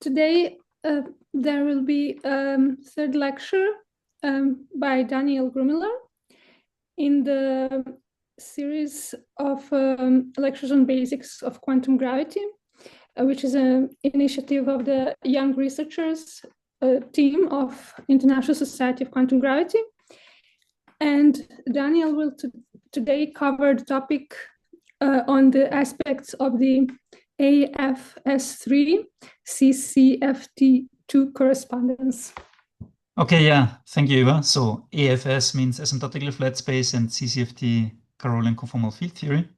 Today there will be a third lecture by Daniel Grumiller in the series of lectures on basics of quantum gravity, which is an initiative of the young researchers team of International Society of Quantum Gravity. And Daniel will today cover the topic on the aspects of the AFS3 CCFT2 correspondence. Okay, yeah, thank you, Eva. So AFS means asymptotically flat space and CCFT Carrollian conformal field theory.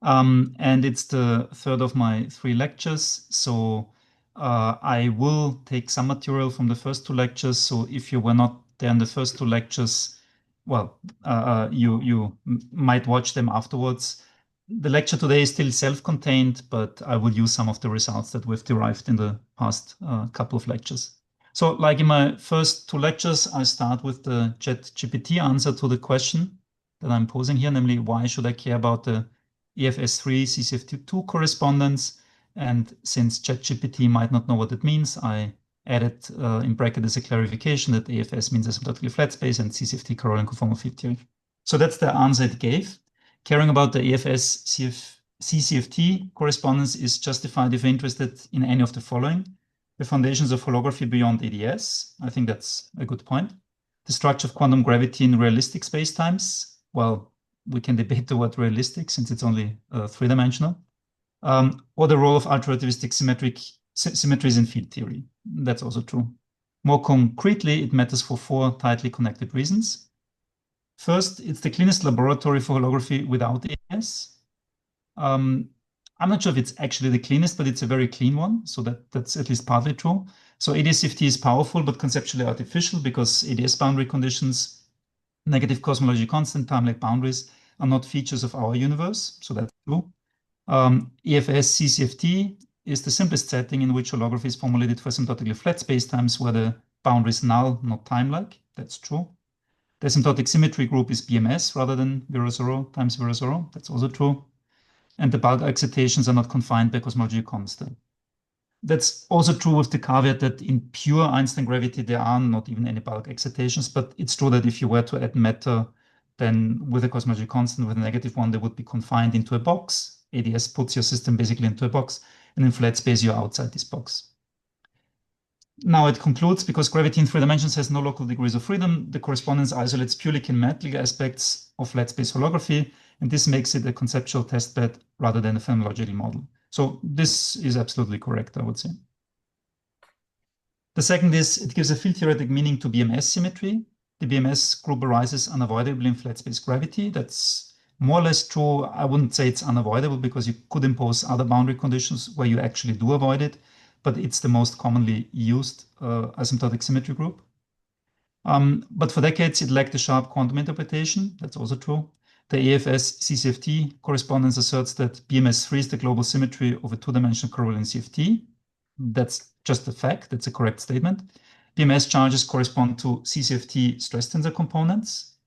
And it's the third of my 3 lectures. So I will take some material from the first 2 lectures. So if you were not there in the first 2 lectures, well, you might watch them afterwards. The lecture today is still self-contained, but I will use some of the results that we've derived in the past couple of lectures. So like in my first 2 lectures, I start with the ChatGPT answer to the question that I'm posing here, namely, why should I care about the AFS3 CCFT2 correspondence? And since ChatGPT might not know what it means, I added in bracket as a clarification that AFS means asymptotically flat space and CCFT Carrollian conformal field theory. So that's the answer it gave. Caring about the AFS CCFT correspondence is justified if you're interested in any of the following: the foundations of holography beyond ADS. I think that's a good point. The structure of quantum gravity in realistic spacetimes. Well, we can debate the word realistic since it's only 3-dimensional. Or the role of ultra-relativistic symmetries in field theory. That's also true. More concretely, it matters for 4 tightly connected reasons. First, it's the cleanest laboratory for holography without ADS. I'm not sure if it's actually the cleanest, but it's a very clean one. So that's at least partly true. So ADS-CFT is powerful, but conceptually artificial because ADS boundary conditions, negative cosmology constant, time-like boundaries are not features of our universe. So that's true. AFS CCFT is the simplest setting in which holography is formulated for asymptotically flat spacetimes where the boundary is null, not time-like. That's true. The asymptotic symmetry group is BMS rather than 0, times 0. That's also true. And the bulk excitations are not confined by cosmology constant. That's also true with the caveat that in pure Einstein gravity, there are not even any bulk excitations, but it's true that if you were to add matter, then with a cosmology constant, with a negative one, they would be confined into a box. ADS puts your system basically into a box, and in flat space, you're outside this box. Now it concludes, because gravity in 3 dimensions has no local degrees of freedom, the correspondence isolates purely kinematic aspects of flat space holography, and this makes it a conceptual testbed rather than a phenomenological model. So this is absolutely correct, I would say. The second is, it gives a field theoretic meaning to BMS symmetry. The BMS group arises unavoidably in flat space gravity. That's more or less true. I wouldn't say it's unavoidable because you could impose other boundary conditions where you actually do avoid it, but it's the most commonly used asymptotic symmetry group. But for decades, it lacked a sharp quantum interpretation. That's also true. The AFS CCFT correspondence asserts that BMS3 is the global symmetry of a 2-dimensional Carrollian CFT. That's just a fact. That's a correct statement. BMS charges correspond to CCFT stress tensor components.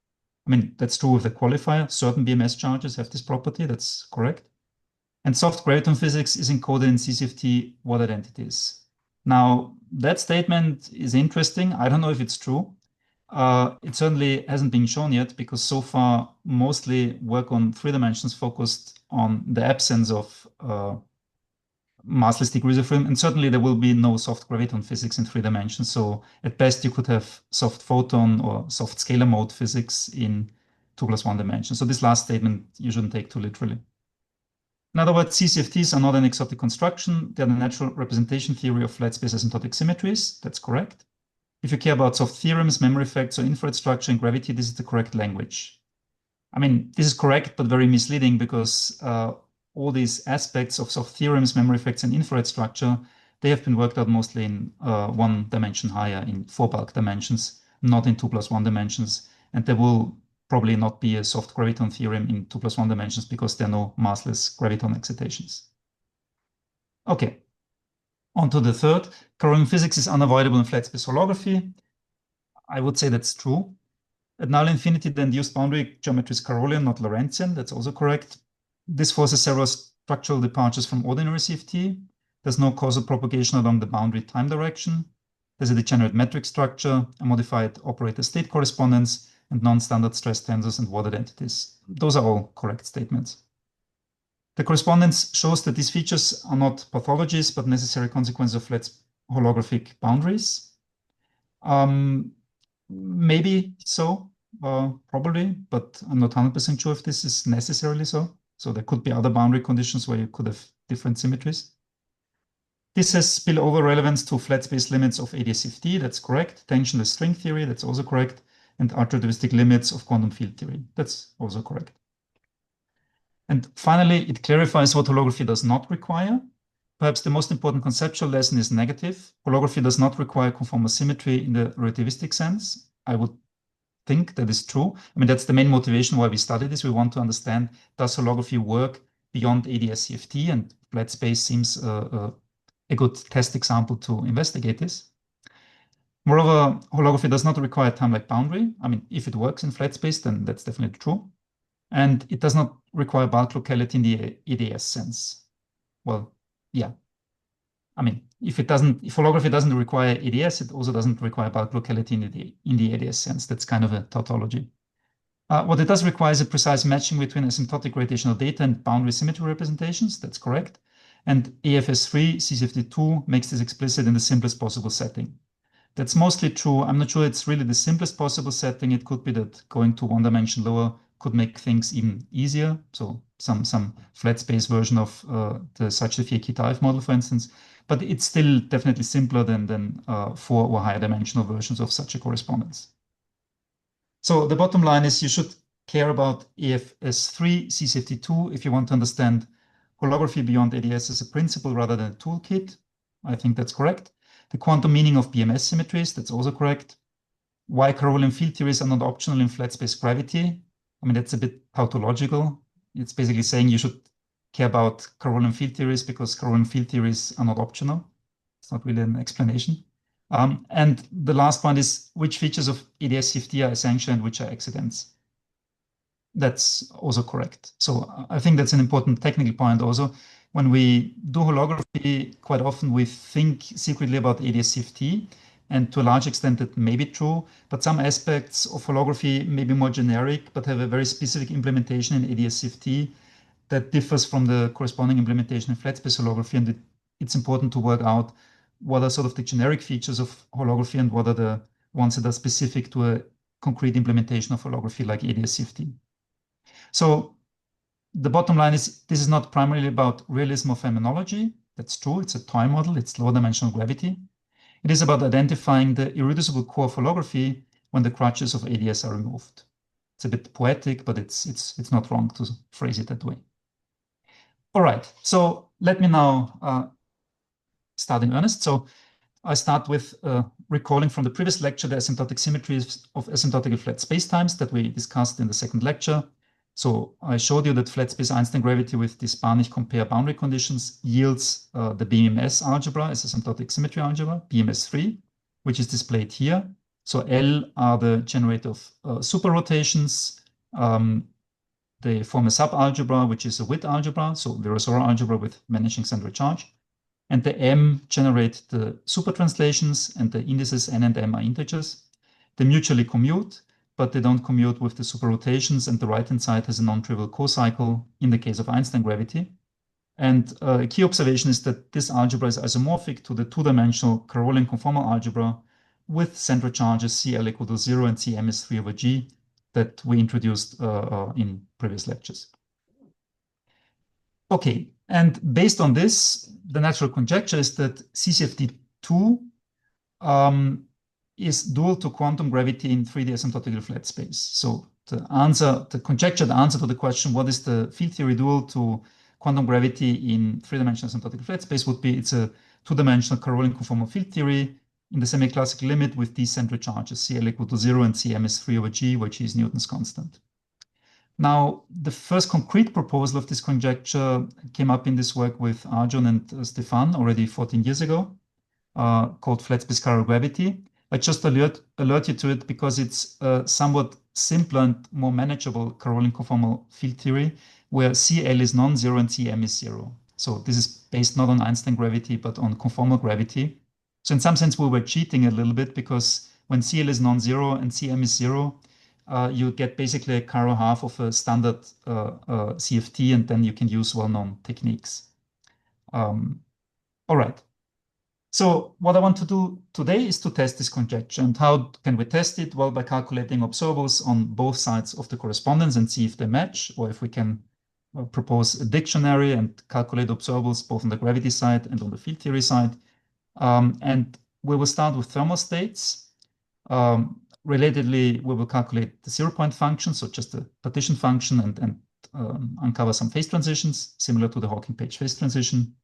I mean, that's true with the qualifier. Certain BMS charges have this property. That's correct. And soft graviton physics is encoded in CCFT word identities. Now, that statement is interesting. I don't know if it's true. It certainly hasn't been shown yet because so far mostly work on 3 dimensions focused on the absence of massless degrees of freedom, and certainly there will be no soft graviton physics in 3 dimensions. So at best you could have soft photon or soft scalar mode physics in 2+1 dimensions. So this last statement you shouldn't take too literally. In other words, CCFTs are not an exotic construction. They're the natural representation theory of flat space asymptotic symmetries. That's correct. If you care about soft theorems, memory effects, or infrared structure and gravity, this is the correct language. I mean, this is correct, but very misleading because all these aspects of soft theorems, memory effects, and infrared structure, they have been worked out mostly in 1 dimension higher, in 4 bulk dimensions, not in 2+1 dimensions. And there will probably not be a soft graviton theorem in 2+1 dimensions because there are no massless graviton excitations. Okay, on to the third. Carrollian physics is unavoidable in flat space holography. I would say that's true. At null infinity, the induced boundary geometry is Carrollian, not Lorentzian. That's also correct. This forces several structural departures from ordinary CFT. There's no causal propagation along the boundary time direction. There's a degenerate metric structure, a modified operator state correspondence, and non-standard stress tensors and watered entities. Those are all correct statements. The correspondence shows that these features are not pathologies, but necessary consequences of flat holographic boundaries. Maybe so, probably, but I'm not 100% sure if this is necessarily so. So there could be other boundary conditions where you could have different symmetries. This has spillover relevance to flat space limits of ADS-CFT, that's correct. Tensionless string theory, that's also correct. And ultra-relativistic limits of quantum field theory, that's also correct. And finally, it clarifies what holography does not require. Perhaps the most important conceptual lesson is negative. Holography does not require conformal symmetry in the relativistic sense. I would think that is true. I mean, that's the main motivation why we study this. We want to understand, does holography work beyond ADS-CFT? And flat space seems a good test example to investigate this. Moreover, holography does not require time-like boundary. I mean, if it works in flat space, then that's definitely true. And it does not require bulk locality in the ADS sense. Well, yeah. I mean, if holography doesn't require ADS, it also doesn't require bulk locality in the ADS sense. That's kind of a tautology. What it does require is a precise matching between asymptotic gravitational data and boundary symmetry representations. That's correct. And AFS3 CCFT2 makes this explicit in the simplest possible setting. That's mostly true. I'm not sure it's really the simplest possible setting. It could be that going to one dimension lower could make things even easier. So some flat space version of the Sachs-Leffier-Kitaev model, for instance. But it's still definitely simpler than 4 or higher dimensional versions of such a correspondence. So the bottom line is you should care about AFS3 CCFT2 if you want to understand holography beyond ADS as a principle rather than a toolkit. I think that's correct. The quantum meaning of BMS symmetries, that's also correct. Why Carrollian field theories are not optional in flat space gravity. I mean, that's a bit tautological. It's basically saying you should care about Carrollian field theories because Carrollian field theories are not optional. It's not really an explanation. And the last point is which features of ADS-CFT are essential and which are accidents. That's also correct. So I think that's an important technical point also. When we do holography, quite often we think secretly about ADS-CFT, and to a large extent that may be true, but some aspects of holography may be more generic, but have a very specific implementation in ADS-CFT that differs from the corresponding implementation in flat space holography, and it's important to work out what are sort of the generic features of holography and what are the ones that are specific to a concrete implementation of holography like ADS-CFT. So the bottom line is this is not primarily about realism of phenomenology. That's true. It's a toy model. It's low dimensional gravity. It is about identifying the irreducible core of holography when the crutches of ADS are removed. It's a bit poetic, but it's not wrong to phrase it that way. All right. So let me now start in earnest. So I start with recalling from the previous lecture the asymptotic symmetries of asymptotically flat spacetimes that we discussed in the second lecture. So I showed you that flat space Einstein gravity with these Banach-compare boundary conditions yields the BMS algebra as asymptotic symmetry algebra, BMS3, which is displayed here. So L are the generator of super rotations. They form a subalgebra, which is a width algebra, so Virasoro algebra with vanishing central charge. And the M generate the super translations, and the indices N and M are integers. They mutually commute, but they don't commute with the super rotations, and the right-hand side has a non-trivial co-cycle in the case of Einstein gravity. And a key observation is that this algebra is isomorphic to the two-dimensional Carrollian conformal algebra with central charges CL equal to 0 and CM is 3 over G that we introduced in previous lectures. Okay, and based on this, the natural conjecture is that CCFT2 is dual to quantum gravity in 3D asymptotically flat space. So the conjectured answer to the question, what is the field theory dual to quantum gravity in 3-dimensional asymptotically flat space, would be it's a 2-dimensional Carrollian conformal field theory in the semi-classical limit with these central charges, CL equal to 0 and CM is 3 over G, where G is Newton's constant. Now, the first concrete proposal of this conjecture came up in this work with Arjun and Stefan already 14 years ago, called flat space chiral gravity. I just alert you to it because it's a somewhat simpler and more manageable Carrollian conformal field theory where CL is non-zero and CM is 0. So this is based not on Einstein gravity, but on conformal gravity. So in some sense, we were cheating a little bit because when CL is non-zero and CM is zero, you get basically a Carroll half of a standard CFT, and then you can use well-known techniques. All right. So what I want to do today is to test this conjecture. And how can we test it? Well, by calculating observables on both sides of the correspondence and see if they match, or if we can propose a dictionary and calculate observables both on the gravity side and on the field theory side. And we will start with thermostates. Relatedly, we will calculate the 0-point function, so just the partition function, and uncover some phase transitions, similar to the Hawking-Page phase transition.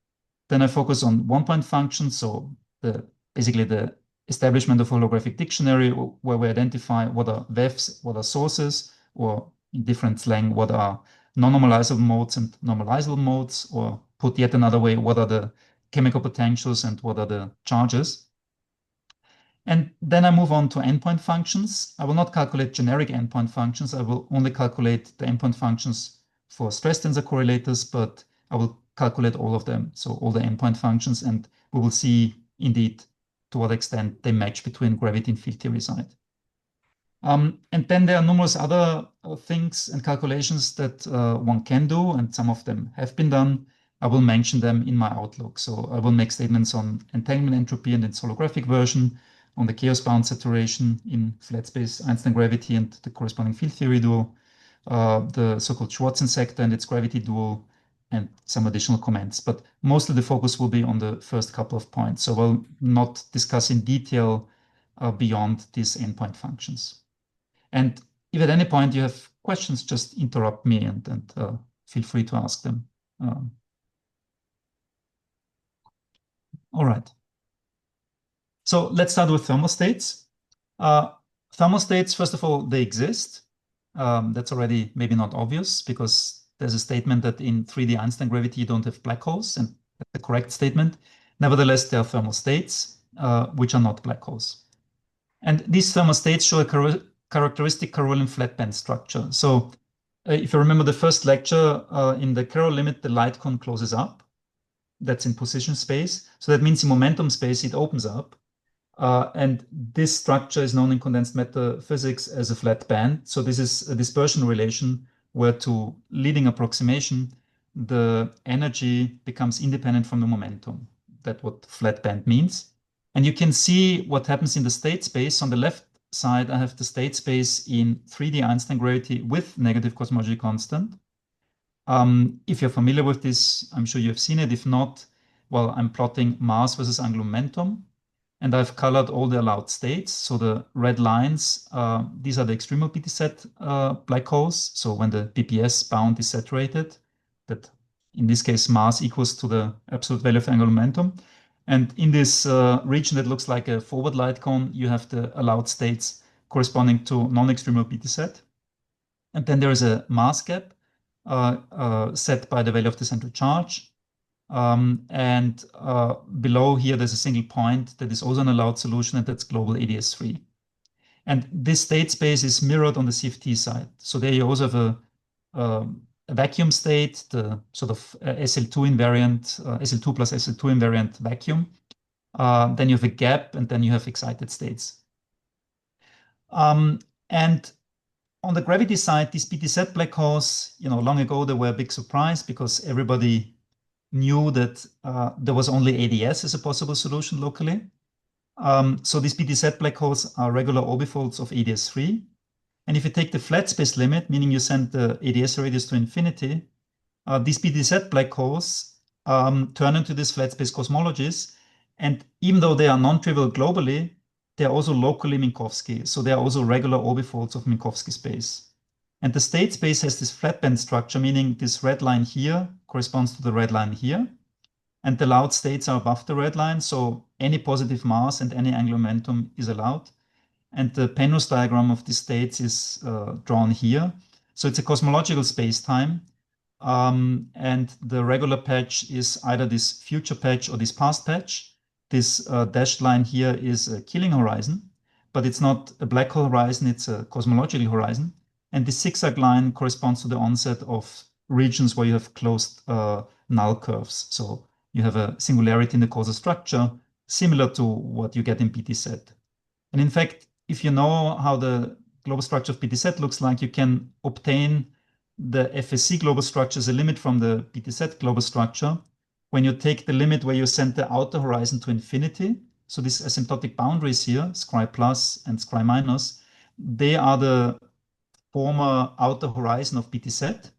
Then I focus on 1-point functions, so basically the establishment of a holographic dictionary, where we identify what are VEFs, what are sources, or in different slang, what are non-normalizable modes and normalizable modes, or put yet another way, what are the chemical potentials and what are the charges. And then I move on to endpoint functions. I will not calculate generic endpoint functions. I will only calculate the endpoint functions for stress tensor correlators, but I will calculate all of them, so all the endpoint functions, and we will see indeed to what extent they match between gravity and field theory side. And then there are numerous other things and calculations that one can do, and some of them have been done. I will mention them in my outlook. So I will make statements on entanglement entropy and its holographic version, on the chaos bound saturation in flat space Einstein gravity and the corresponding field theory dual, the so-called Schwarzen sector and its gravity dual, and some additional comments. But mostly the focus will be on the first couple of points. So we'll not discuss in detail beyond these endpoint functions. And if at any point you have questions, just interrupt me and feel free to ask them. All right. So let's start with thermostates. Thermostates, first of all, they exist. That's already maybe not obvious because there's a statement that in 3D Einstein gravity you don't have black holes, and that's the correct statement. Nevertheless, there are thermostates, which are not black holes. And these thermostates show a characteristic Carrollian flat band structure. So if you remember the first lecture, in the Carroll limit, the light cone closes up. That's in position space. So that means in momentum space, it opens up. And this structure is known in condensed matter physics as a flat band. So this is a dispersion relation where, to leading approximation, the energy becomes independent from the momentum. That's what flat band means. And you can see what happens in the state space. On the left side, I have the state space in 3D Einstein gravity with negative cosmology constant. If you're familiar with this, I'm sure you have seen it. If not, well, I'm plotting mass versus angular momentum. And I've colored all the allowed states. So the red lines, these are the extremal BTZ black holes. So when the BPS bound is saturated, that in this case, mass equals to the absolute value of angular momentum. And in this region that looks like a forward light cone, you have the allowed states corresponding to non-extremal BTZ. And then there is a mass gap set by the value of the central charge. And below here, there's a single point that is also an allowed solution, and that's global ADS3. And this state space is mirrored on the CFT side. So there you also have a vacuum state, the sort of SL2 invariant, SL2 plus SL2 invariant vacuum. Then you have a gap, and then you have excited states. And on the gravity side, these BTZ black holes, long ago, they were a big surprise because everybody knew that there was only ADS as a possible solution locally. So these BTZ black holes are regular orbifolds of ADS3. And if you take the flat space limit, meaning you send the ADS radius to infinity, these BTZ black holes turn into these flat space cosmologies. And even though they are non-trivial globally, they are also locally Minkowski. So they are also regular orbifolds of Minkowski space. And the state space has this flat band structure, meaning this red line here corresponds to the red line here. And the allowed states are above the red line. So any positive mass and any angular momentum is allowed. And the Penrose diagram of the states is drawn here. So it's a cosmological space-time. And the regular patch is either this future patch or this past patch. This dashed line here is a Killing horizon, but it's not a black hole horizon, it's a cosmological horizon. And the zigzag line corresponds to the onset of regions where you have closed null curves. So you have a singularity in the causal structure, similar to what you get in PTZ. And in fact, if you know how the global structure of PTZ looks like, you can obtain the FSC global structure as a limit from the PTZ global structure when you take the limit where you send the outer horizon to infinity. So these asymptotic boundaries here, scri plus and scri minus, they are the former outer horizon of PTZ.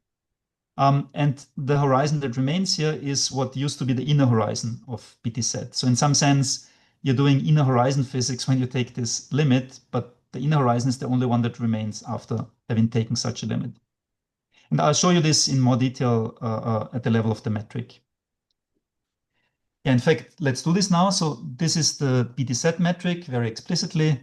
And the horizon that remains here is what used to be the inner horizon of PTZ. So in some sense, you're doing inner horizon physics when you take this limit, but the inner horizon is the only one that remains after having taken such a limit. And I'll show you this in more detail at the level of the metric. Yeah, in fact, let's do this now. So this is the PTZ metric very explicitly.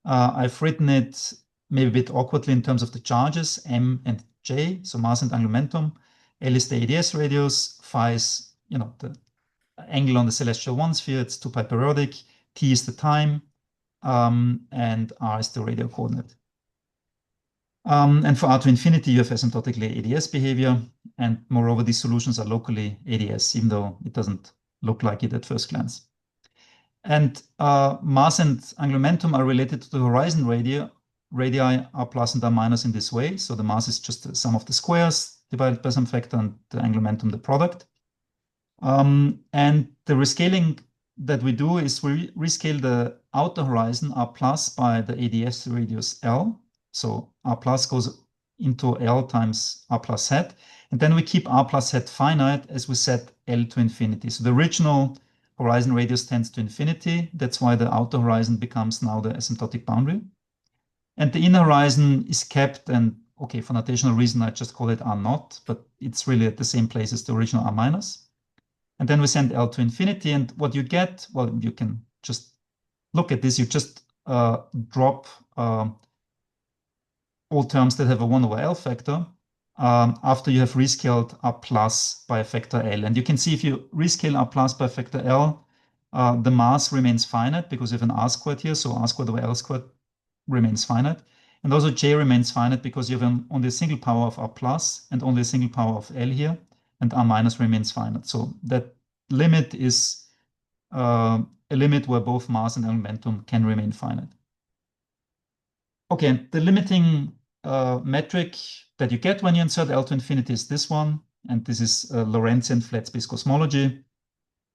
I've written it maybe a bit awkwardly in terms of the charges, M and J, so mass and angular momentum. L is the ADS radius, phi is, the angle on the celestial one sphere, it's 2 pi periodic, T is the time, and R is the radial coordinate. And for R to infinity, you have asymptotically ADS behavior, and moreover, these solutions are locally ADS, even though it doesn't look like it at first glance. And mass and angular momentum are related to the horizon radii are plus and are minus in this way. So the mass is just the sum of the squares divided by some factor, and the angular momentum the product. And the rescaling that we do is we rescale the outer horizon R plus by the ADS radius L. So R plus goes into L times R plus hat. And then we keep R plus hat finite as we set L to infinity. So the original horizon radius tends to infinity. That's why the outer horizon becomes now the asymptotic boundary. And the inner horizon is kept, and okay, for notational reason, I just call it R naught, but it's really at the same place as the original R minus. And then we send L to infinity, and what you get, well, you can just look at this. You just drop all terms that have a 1 over L factor after you have rescaled R plus by a factor L. And you can see if you rescale R plus by a factor L, the mass remains finite because you have an R squared here, so R squared over L squared remains finite. And also J remains finite because you have only a single power of R plus and only a single power of L here, and R minus remains finite. So that limit is a limit where both mass and momentum can remain finite. Okay, the limiting metric that you get when you insert L to infinity is this one, and this is Lorentzian flat space cosmology,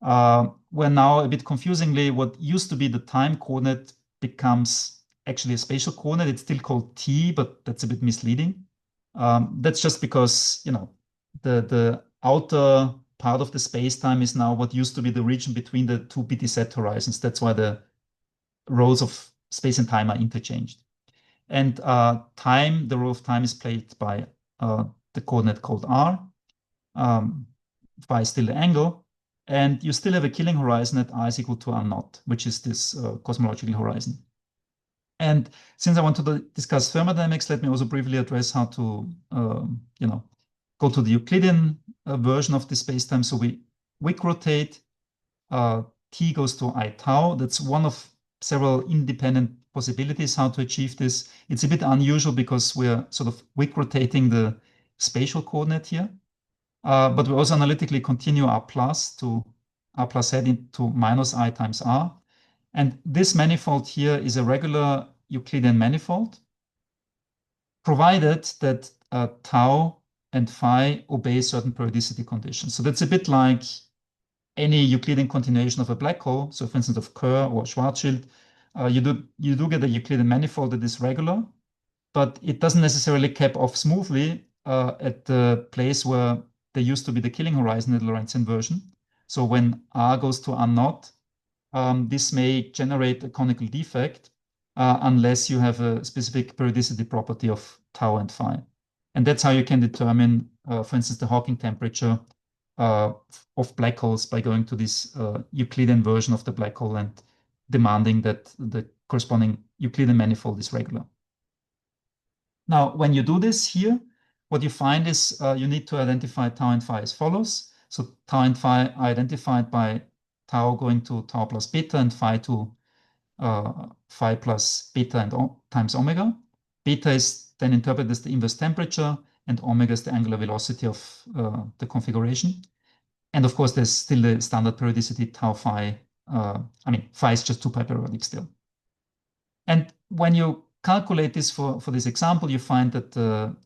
where now a bit confusingly, what used to be the time coordinate becomes actually a spatial coordinate. It's still called T, but that's a bit misleading. That's just because, the outer part of the space-time is now what used to be the region between the two PTZ horizons. That's why the roles of space and time are interchanged. And time, the role of time is played by the coordinate called R. Phi is still the angle. And you still have a killing horizon at R is equal to R naught, which is this cosmological horizon. And since I want to discuss thermodynamics, let me also briefly address how to, go to the Euclidean version of the spacetime. So we wick rotate, T goes to I tau. That's one of several independent possibilities how to achieve this. It's a bit unusual because we're sort of wick rotating the spatial coordinate here. But we also analytically continue R plus to R plus head into minus I times R. And this manifold here is a regular Euclidean manifold, provided that tau and phi obey certain periodicity conditions. So that's a bit like any Euclidean continuation of a black hole. So for instance, of Kerr or Schwarzschild, you do get a Euclidean manifold that is regular, but it doesn't necessarily cap off smoothly at the place where there used to be the killing horizon in the Lorentzian version. So when R goes to R naught, this may generate a conical defect unless you have a specific periodicity property of tau and phi. And that's how you can determine, for instance, the Hawking temperature of black holes by going to this Euclidean version of the black hole and demanding that the corresponding Euclidean manifold is regular. Now, when you do this here, what you find is you need to identify tau and phi as follows. So tau and phi are identified by tau going to tau plus beta and phi to phi plus beta and times omega. Beta is then interpreted as the inverse temperature, and omega is the angular velocity of the configuration. And of course, there's still the standard periodicity tau phi. I mean, phi is just 2 pi periodic still. And when you calculate this for this example, you find that the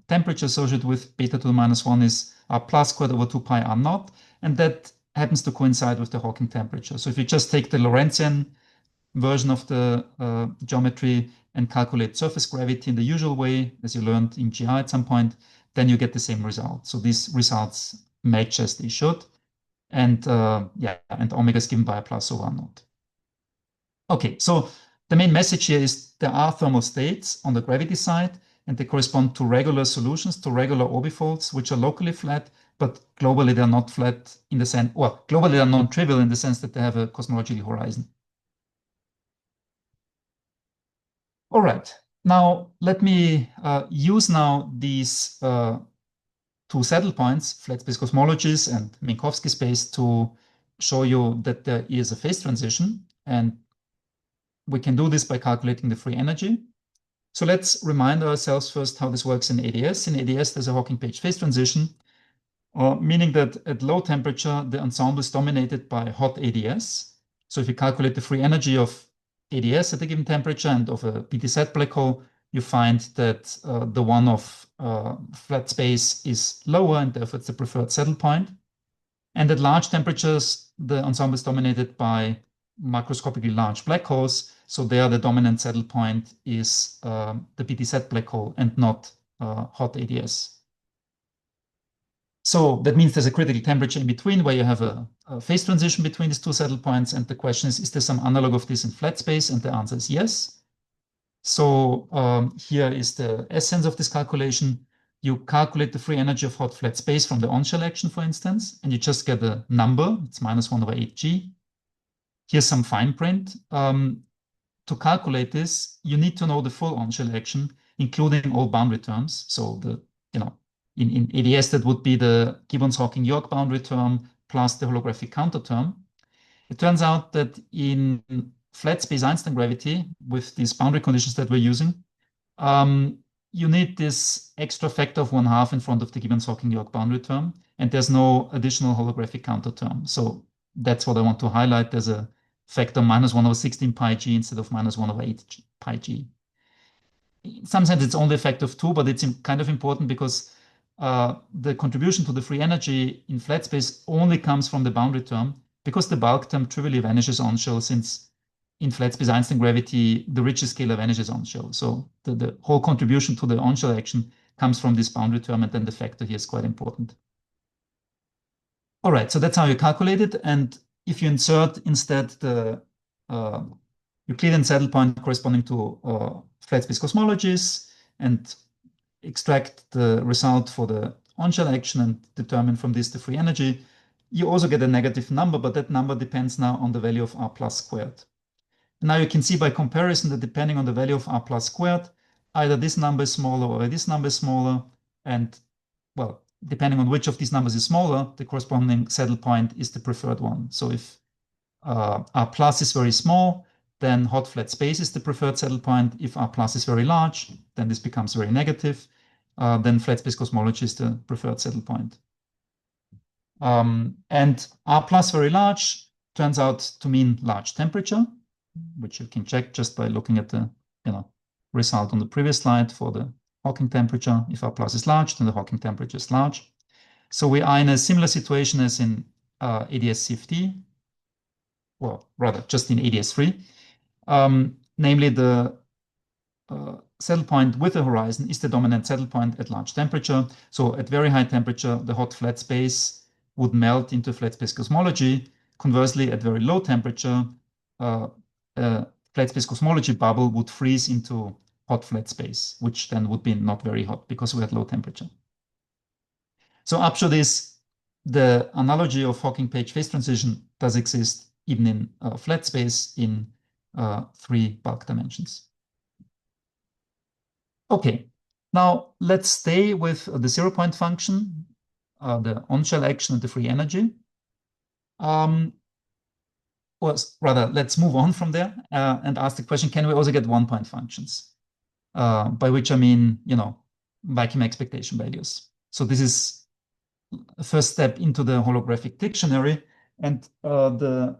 temperature associated with beta to the -1 is r plus squared over 2 pi r naught, and that happens to coincide with the Hawking temperature. So if you just take the Lorentzian version of the geometry and calculate surface gravity in the usual way, as you learned in GR at some point, then you get the same result. So these results match as they should. And yeah, and omega is given by a plus over r naught. Okay, so the main message here is there are thermal states on the gravity side, and they correspond to regular solutions, to regular orbifolds, which are locally flat, but globally they're not flat in the sense, well, globally they're non-trivial in the sense that they have a cosmological horizon. All right, now let me use now these two saddle points, flat space cosmologies and Minkowski space, to show you that there is a phase transition, and we can do this by calculating the free energy. So let's remind ourselves first how this works in ADS. In ADS, there's a Hawking-Page phase transition, meaning that at low temperature, the ensemble is dominated by hot ADS. So if you calculate the free energy of ADS at a given temperature and of a BTZ black hole, you find that the one of flat space is lower, and therefore it's the preferred saddle point. And at large temperatures, the ensemble is dominated by macroscopically large black holes. So there, the dominant saddle point is the BTZ black hole and not hot ADS. So that means there's a critical temperature in between where you have a phase transition between these two saddle points. And the question is there some analog of this in flat space? And the answer is yes. So here is the essence of this calculation. You calculate the free energy of hot flat space from the on-shell action, for instance, and you just get a number. It's -1 over 8g. Here's some fine print. To calculate this, you need to know the full on-shell action, including all boundary terms. So the, in ADS, that would be the Gibbons-Hawking-York boundary term plus the holographic counter term. It turns out that in flat space Einstein gravity, with these boundary conditions that we're using, you need this extra factor of 1/2 in front of the Gibbons-Hawking-York boundary term, and there's no additional holographic counter term. So that's what I want to highlight. There's a factor -1 over 16 pi g instead of -1 over 8 pi g. In some sense, it's only a factor of 2, but it's kind of important because the contribution to the free energy in flat space only comes from the boundary term, because the bulk term trivially vanishes on shell, since in flat space Einstein gravity, the richest scalar vanishes on shell. So the whole contribution to the on shell action comes from this boundary term, and then the factor here is quite important. All right, so that's how you calculate it. And if you insert instead the Euclidean saddle point corresponding to flat space cosmologies and extract the result for the on-shell action and determine from this the free energy, you also get a negative number, but that number depends now on the value of r plus squared. And now you can see by comparison that depending on the value of r plus squared, either this number is smaller or this number is smaller. And well, depending on which of these numbers is smaller, the corresponding saddle point is the preferred one. So if r plus is very small, then hot flat space is the preferred saddle point. If r plus is very large, then this becomes very negative. Then flat space cosmology is the preferred saddle point. And r plus very large turns out to mean large temperature, which you can check just by looking at the result on the previous slide for the Hawking temperature. If r plus is large, then the Hawking temperature is large. So we are in a similar situation as in ADS CFT, well, rather just in ADS3. Namely, the saddle point with the horizon is the dominant saddle point at large temperature. So at very high temperature, the hot flat space would melt into flat space cosmology. Conversely, at very low temperature, flat space cosmology bubble would freeze into hot flat space, which then would be not very hot because we had low temperature. So up to this, the analogy of Hawking-Page phase transition does exist even in flat space in 3 bulk dimensions. Okay, now let's stay with the 0-point function, the on-shell action and the free energy. Or rather, let's move on from there and ask the question, can we also get 1-point functions? By which I mean, vacuum expectation values. So this is a first step into the holographic dictionary. And the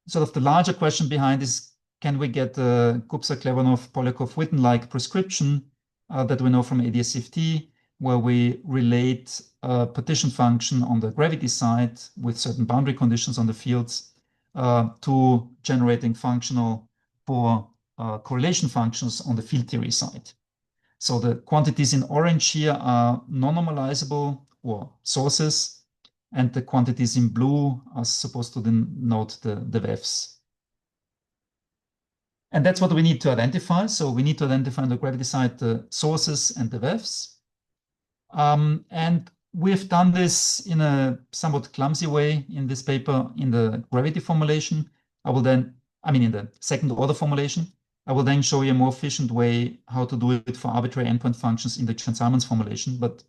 sort of the larger question behind is, can we get a Kupsa-Klebanov-Polyakov-Witten-like prescription that we know from ADS-CFT, where we relate a partition function on the gravity side with certain boundary conditions on the fields to generating functional for correlation functions on the field theory side. So the quantities in orange here are non-normalizable or sources, and the quantities in blue are supposed to denote the VEFs. And that's what we need to identify. So we need to identify on the gravity side the sources and the VEFs. And we've done this in a somewhat clumsy way in this paper in the gravity formulation. In the second order formulation. I will then show you a more efficient way how to do it for arbitrary endpoint functions in the Chern-Simons formulation. But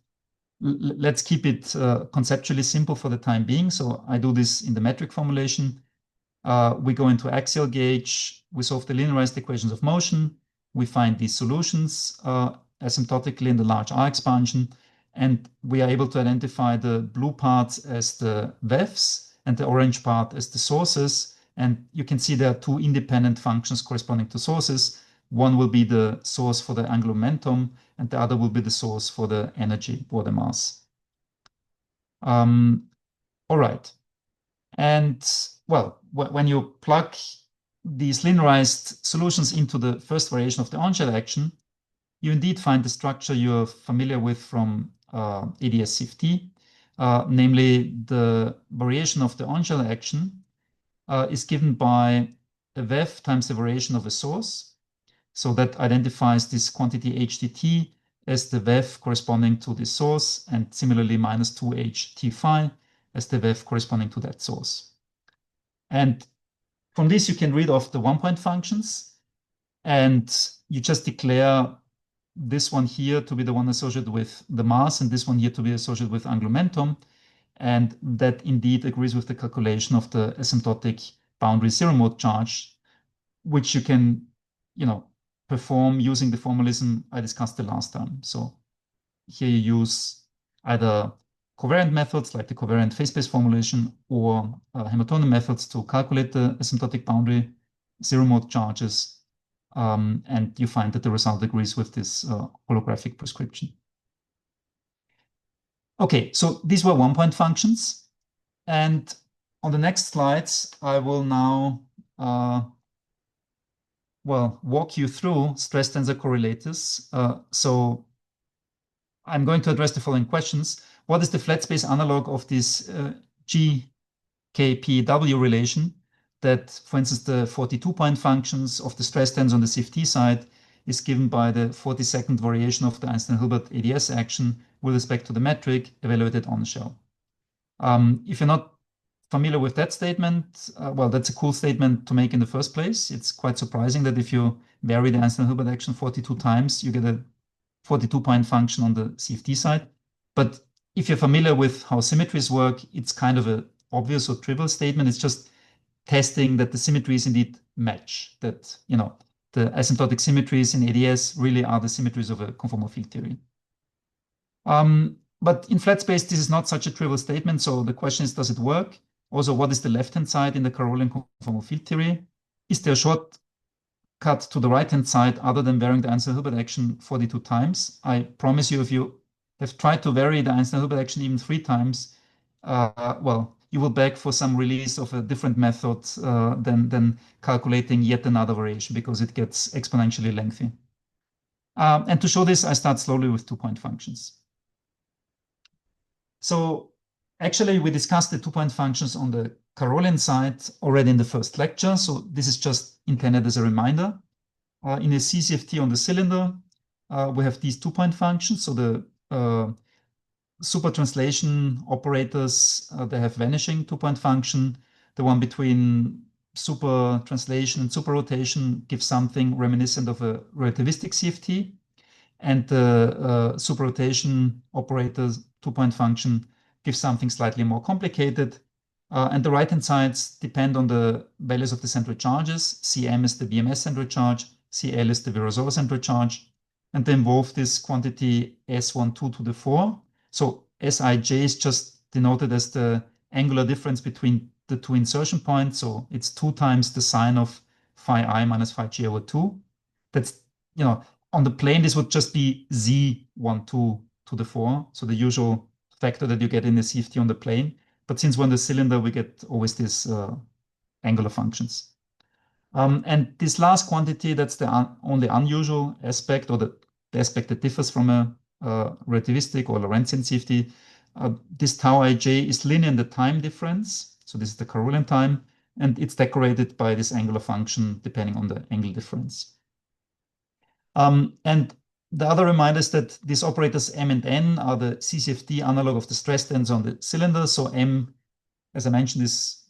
let's keep it conceptually simple for the time being. So I do this in the metric formulation. We go into axial gauge. We solve the linearized equations of motion. We find these solutions asymptotically in the large R expansion. And we are able to identify the blue parts as the VEFs and the orange part as the sources. And you can see there are two independent functions corresponding to sources. One will be the source for the angular momentum, and the other will be the source for the energy or the mass. All right. And well, when you plug these linearized solutions into the first variation of the on-shell action, you indeed find the structure you're familiar with from ADS-CFT, namely the variation of the on-shell action is given by a VEF times the variation of a source. So that identifies this quantity HTT as the VEF corresponding to the source, and similarly minus 2H T as the VEF corresponding to that source. And from this, you can read off the one-point functions, and you just declare this one here to be the one associated with the mass, and this one here to be associated with angular momentum. And that indeed agrees with the calculation of the asymptotic boundary zero mode charge, which you can, perform using the formalism I discussed the last time. So here you use either covariant methods like the covariant phase space formulation or Hamiltonian methods to calculate the asymptotic boundary zero mode charges. And you find that the result agrees with this holographic prescription. Okay, so these were one-point functions. And on the next slides, I will now walk you through stress tensor correlators. So I'm going to address the following questions. What is the flat space analog of this GKPW relation that, for instance, the 42-point functions of the stress tensor on the CFT side is given by the 42nd variation of the Einstein-Hilbert ADS action with respect to the metric evaluated on the shell? If you're not familiar with that statement, that's a cool statement to make in the first place. It's quite surprising that if you vary the Einstein-Hilbert action 42 times, you get a 42-point function on the CFT side. But if you're familiar with how symmetries work, it's kind of an obvious or trivial statement. It's just testing that the symmetries indeed match, that, the asymptotic symmetries in ADS really are the symmetries of a conformal field theory. But in flat space, this is not such a trivial statement. So the question is, does it work? Also, what is the left-hand side in the Carrollian conformal field theory? Is there a shortcut to the right-hand side other than varying the Einstein-Hilbert action 42 times? I promise you, if you have tried to vary the Einstein-Hilbert action even 3 times, you will beg for some release of a different method than calculating yet another variation, because it gets exponentially lengthy. And to show this, I start slowly with 2-point functions. So actually, we discussed the 2-point functions on the Carrollian side already in the first lecture. So this is just intended as a reminder. In a CCFT on the cylinder, we have these 2-point functions. So the super translation operators, they have vanishing 2-point function. The one between super translation and super rotation gives something reminiscent of a relativistic CFT. And the super rotation operator's 2-point function gives something slightly more complicated. And the right-hand sides depend on the values of the central charges. Cm is the BMS central charge. Cl is the Virasoro central charge. and they involve this quantity S12 to the 4. So Sij is just denoted as the angular difference between the two insertion points. So it's 2 times the sine of phi I minus phi j over 2. That's, on the plane, this would just be Z12 to the 4. So the usual factor that you get in the CFT on the plane. But since we're on the cylinder, we get always these angular functions. And this last quantity, that's the only unusual aspect, or the aspect that differs from a relativistic or Lorentzian CFT. This tau ij is linear in the time difference. So this is the Carrollian time, and it's decorated by this angular function depending on the angle difference. And the other reminder is that these operators M and N are the CCFT analog of the stress tensor on the cylinder. So M, as I mentioned, is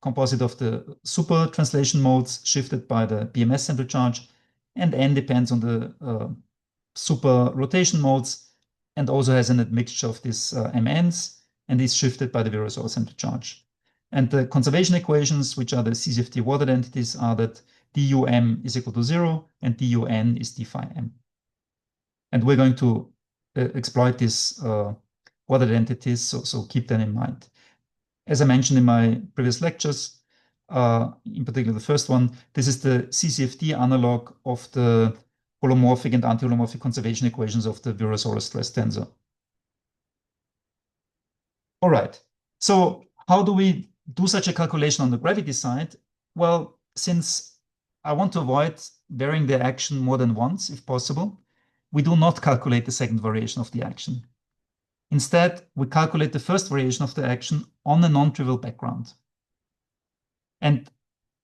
composite of the super translation modes shifted by the BMS central charge, and N depends on the super rotation modes and also has an admixture of these MNs and is shifted by the Virasoro central charge. And the conservation equations, which are the CCFT water identities, are that dum is equal to 0 and dun is d phi m. And we're going to exploit these water identities, so keep that in mind. As I mentioned in my previous lectures, in particular the first one, this is the CCFT analog of the holomorphic and anti-holomorphic conservation equations of the Virasoro stress tensor. All right, so how do we do such a calculation on the gravity side? Well, since I want to avoid varying the action more than once, if possible, we do not calculate the second variation of the action. Instead, we calculate the first variation of the action on a non-trivial background. And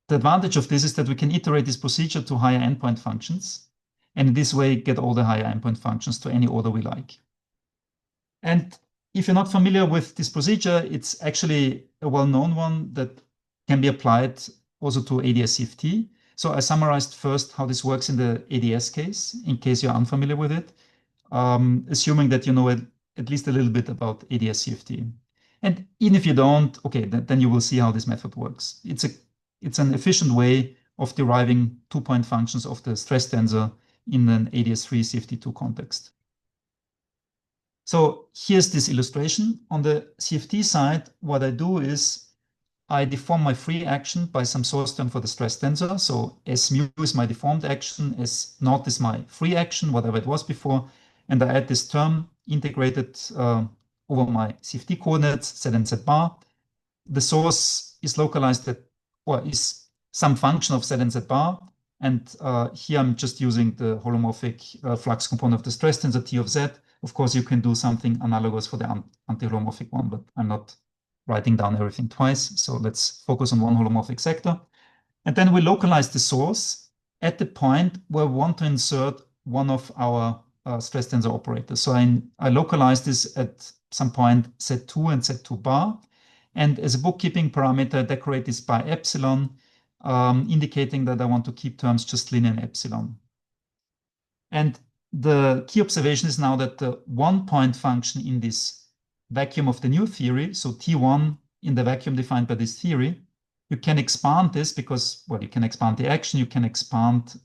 the advantage of this is that we can iterate this procedure to higher endpoint functions, and in this way get all the higher endpoint functions to any order we like. And if you're not familiar with this procedure, it's actually a well-known one that can be applied also to ADS-CFT. So I summarized first how this works in the ADS case, in case you're unfamiliar with it, assuming that you know at least a little bit about ADS-CFT. And even if you don't, okay, then you will see how this method works. It's an efficient way of deriving two-point functions of the stress tensor in an ADS-free CFT2 context. So here's this illustration. On the CFT side, what I do is I deform my free action by some source term for the stress tensor. So S mu is my deformed action, S naught is my free action, whatever it was before. And I add this term integrated over my CFT coordinates, Z and Z bar. The source is localized at, or is some function of Z and Z bar. And here I'm just using the holomorphic flux component of the stress tensor T of Z. Of course, you can do something analogous for the anti-holomorphic one, but I'm not writing down everything twice. So let's focus on one holomorphic sector. And then we localize the source at the point where we want to insert one of our stress tensor operators. So I localize this at some point Z2 and Z2 bar. And as a bookkeeping parameter, I decorate this by epsilon, indicating that I want to keep terms just linear in epsilon. And the key observation is now that the one-point function in this vacuum of the new theory, so T1 in the vacuum defined by this theory, you can expand this because, well, you can expand the action, you can expand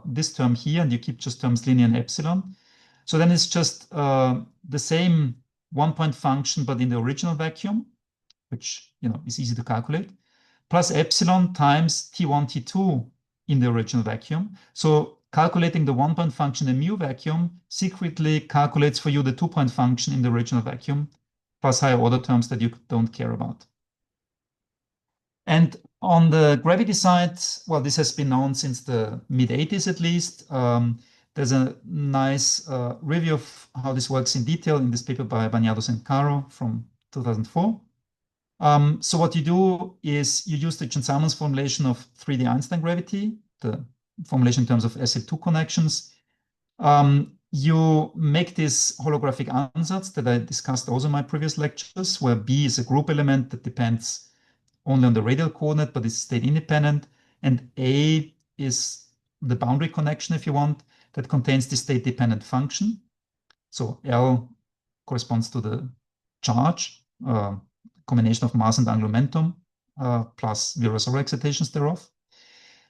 this term here, and you keep just terms linear in epsilon. So then it's just the same one-point function, but in the original vacuum, which is easy to calculate, plus epsilon times T1, T2 in the original vacuum. So calculating the one-point function in mu vacuum secretly calculates for you the two-point function in the original vacuum, plus higher order terms that you don't care about. And on the gravity side, well, this has been known since the mid-80s at least. There's a nice review of how this works in detail in this paper by Bañados and Carroll from 2004. So what you do is you use the Chern-Simons formulation of 3D Einstein gravity, the formulation in terms of SL2 connections. You make this holographic ansatz that I discussed also in my previous lectures, where B is a group element that depends only on the radial coordinate, but is state independent. And A is the boundary connection, if you want, that contains the state dependent function. So L corresponds to the charge, combination of mass and angular momentum, plus Virasoro excitations thereof.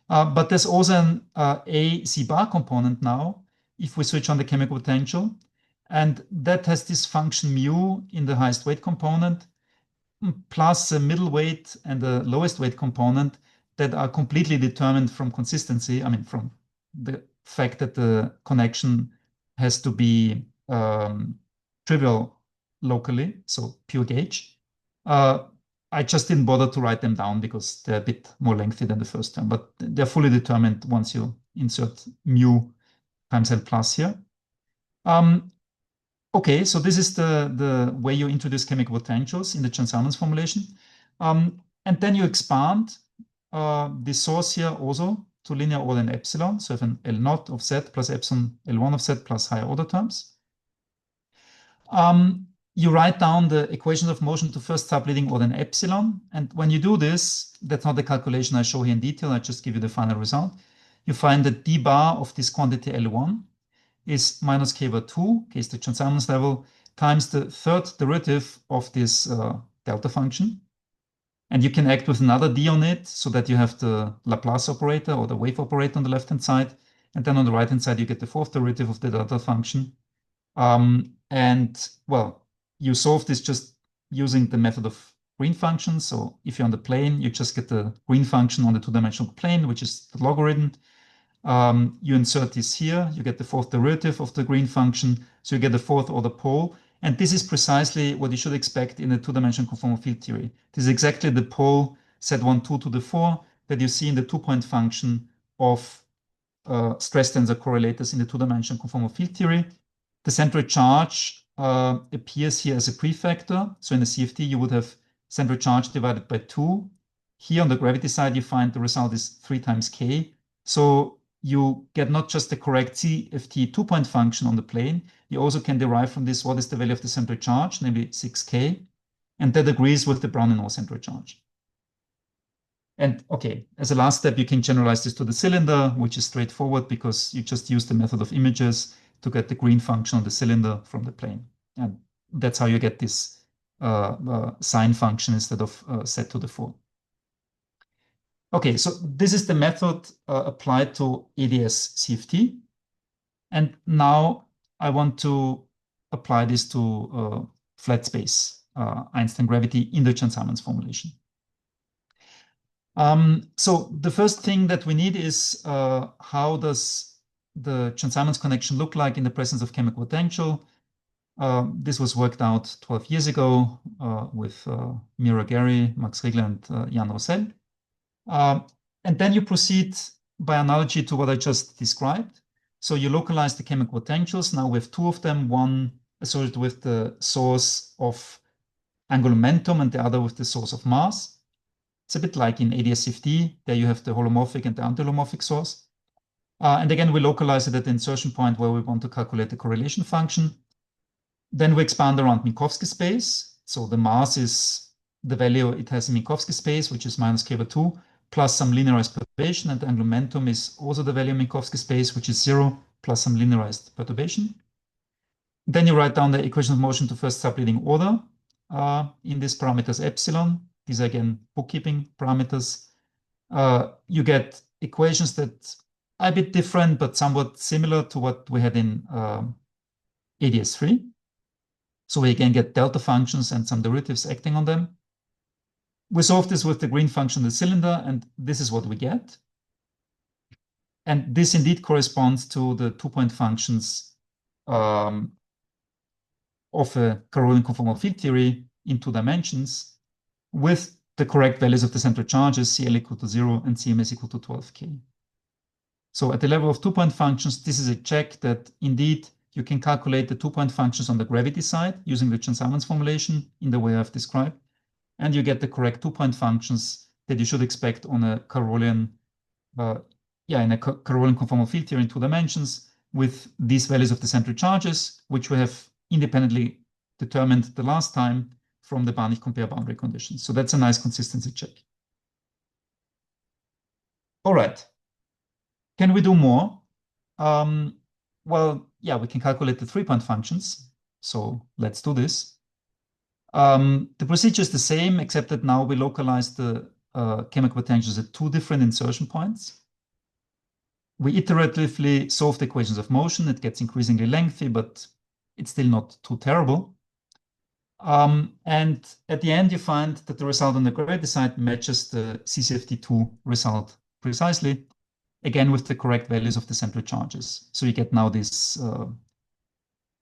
But there's also an A C bar component now, if we switch on the chemical potential. And that has this function mu in the highest weight component, plus a middle weight and the lowest weight component that are completely determined from consistency. I mean, from the fact that the connection has to be trivial locally, so pure gauge. I just didn't bother to write them down because they're a bit more lengthy than the first term, but they're fully determined once you insert mu times L plus here. Okay, so this is the way you introduce chemical potentials in the Chern-Simons formulation. And then you expand the source here also to linear order in epsilon. So you have an L naught of Z plus epsilon L1 of Z plus higher order terms. You write down the equations of motion to first subleading order in epsilon. And when you do this, that's not the calculation I show here in detail. I just give you the final result. You find that d bar of this quantity L1 is minus k over 2, k is the Chern-Simons level, times the third derivative of this delta function. And you can act with another d on it so that you have the Laplace operator or the wave operator on the left-hand side. And then on the right-hand side, you get the fourth derivative of the delta function. And well, you solve this just using the method of green functions. So if you're on the plane, you just get the green function on the two-dimensional plane, which is the logarithm. You insert this here, you get the fourth derivative of the green function, so you get the fourth order pole. And this is precisely what you should expect in a two-dimensional conformal field theory. This is exactly the pole Z1, 2 to the 4 that you see in the two-point function of stress tensor correlators in the two-dimensional conformal field theory. The central charge appears here as a prefactor. So in a CFT, you would have central charge divided by 2. Here on the gravity side, you find the result is 3 times k. So you get not just the correct CFT two-point function on the plane, you also can derive from this what is the value of the central charge, namely 6k, and that agrees with the Brown-Renaud central charge. And okay, as a last step, you can generalize this to the cylinder, which is straightforward because you just use the method of images to get the green function on the cylinder from the plane. And that's how you get this sine function instead of Z to the 4. Okay, so this is the method applied to ADS CFT. And now I want to apply this to flat space Einstein gravity in the Chern-Simons formulation. So the first thing that we need is how does the Chern-Simons connection look like in the presence of chemical potential? This was worked out 12 years ago with Mira Gary, Max Riegler, and Jan Rossell. And then you proceed by analogy to what I just described. So you localize the chemical potentials. Now we have 2 of them, one associated with the source of angular momentum and the other with the source of mass. It's a bit like in ADS-CFT. There you have the holomorphic and the anti-holomorphic source. And again, we localize it at the insertion point where we want to calculate the correlation function. Then we expand around Minkowski space. So the mass is the value it has in Minkowski space, which is minus k over 2, plus some linearized perturbation. And the angular momentum is also the value in Minkowski space, which is 0, plus some linearized perturbation. Then you write down the equation of motion to first subleading order in these parameters epsilon. These are again bookkeeping parameters. You get equations that are a bit different, but somewhat similar to what we had in ADS3. So we again get delta functions and some derivatives acting on them. We solve this with the green function in the cylinder, and this is what we get. And this indeed corresponds to the two-point functions of a Carrollian conformal field theory in 2 dimensions with the correct values of the central charges, CL equal to 0 and CMS equal to 12k. So at the level of two-point functions, this is a check that indeed you can calculate the two-point functions on the gravity side using the Chern-Simons formulation in the way I've described. And you get the correct two-point functions that you should expect on a Carrollian, in a Carrollian conformal field theory in 2 dimensions with these values of the central charges, which we have independently determined the last time from the Banach-Compare boundary conditions. So that's a nice consistency check. All right. Can we do more? Well, yeah, we can calculate the 3-point functions. So let's do this. The procedure is the same, except that now we localize the chemical potentials at 2 different insertion points. we iteratively solve the equations of motion. It gets increasingly lengthy, but it's still not too terrible. And at the end, you find that the result on the gravity side matches the CCFT2 result precisely, again with the correct values of the central charges. So you get now this,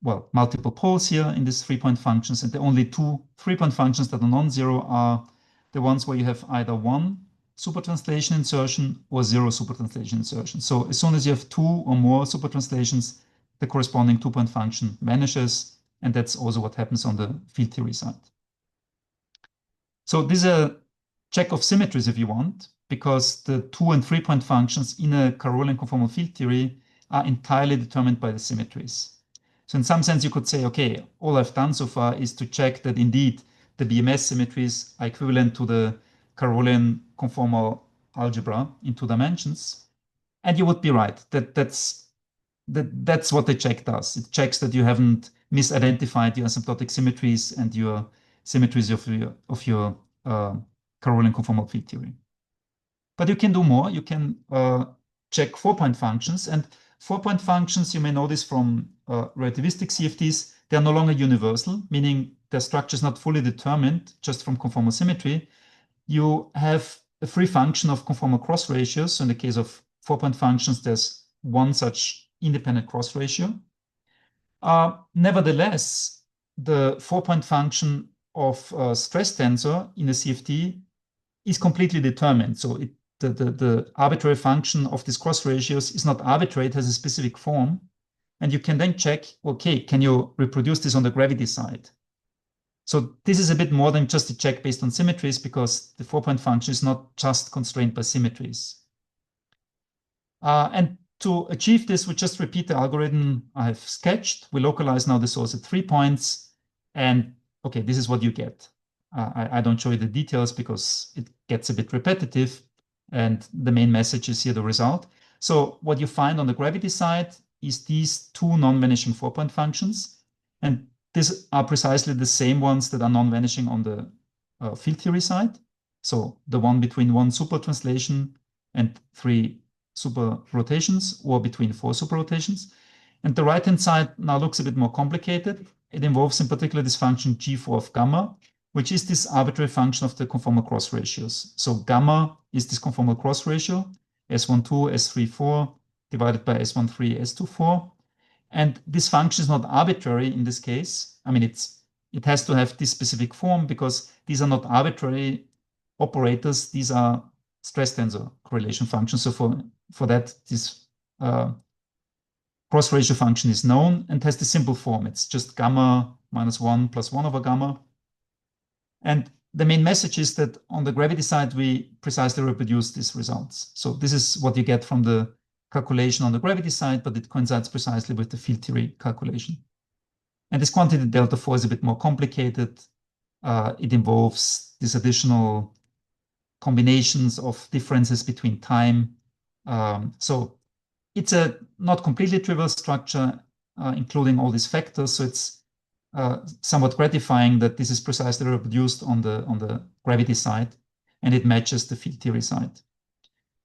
well, multiple poles here in these 3-point functions, and the only two 3-point functions that are non-zero are the ones where you have either one supertranslation insertion or zero supertranslation insertion. So as soon as you have two or more supertranslations, the corresponding 2-point function vanishes, and that's also what happens on the field theory side. So this is a check of symmetries if you want, because the 2- and 3-point functions in a Carrollian conformal field theory are entirely determined by the symmetries. So in some sense, you could say, okay, all I've done so far is to check that indeed the BMS symmetries are equivalent to the Carrollian conformal algebra in 2 dimensions. And you would be right. That's what the check does. It checks that you haven't misidentified your asymptotic symmetries and your symmetries of your Carrollian conformal field theory. But you can do more. You can check 4-point functions. And 4-point functions, you may know this from relativistic CFTs, they are no longer universal, meaning their structure is not fully determined just from conformal symmetry. You have a free function of conformal cross ratios. So in the case of 4-point functions, there's one such independent cross ratio. Nevertheless, the 4-point function of stress tensor in a CFT is completely determined. So the arbitrary function of these cross ratios is not arbitrary, it has a specific form. And you can then check, okay, can you reproduce this on the gravity side? So this is a bit more than just a check based on symmetries, because the 4-point function is not just constrained by symmetries. And to achieve this, we just repeat the algorithm I have sketched. We localize now the source at 3 points. And okay, this is what you get. I don't show you the details because it gets a bit repetitive. And the main message is here the result. So what you find on the gravity side is these two non-vanishing 4-point functions. And these are precisely the same ones that are non-vanishing on the field theory side. So the one between 1 super translation and 3 super rotations, or between 4 super rotations. And the right-hand side now looks a bit more complicated. It involves in particular this function G4 of gamma, which is this arbitrary function of the conformal cross ratios. So gamma is this conformal cross ratio, S12, S34, divided by S13, S24. And this function is not arbitrary in this case. I mean, it has to have this specific form because these are not arbitrary operators. These are stress tensor correlation functions. So for that, this cross ratio function is known and has the simple form. It's just gamma minus 1 plus 1 over gamma. And the main message is that on the gravity side, we precisely reproduce these results. So this is what you get from the calculation on the gravity side, but it coincides precisely with the field theory calculation. And this quantity delta 4 is a bit more complicated. It involves these additional combinations of differences between time. So it's a not completely trivial structure, including all these factors. So it's somewhat gratifying that this is precisely reproduced on the gravity side, and it matches the field theory side.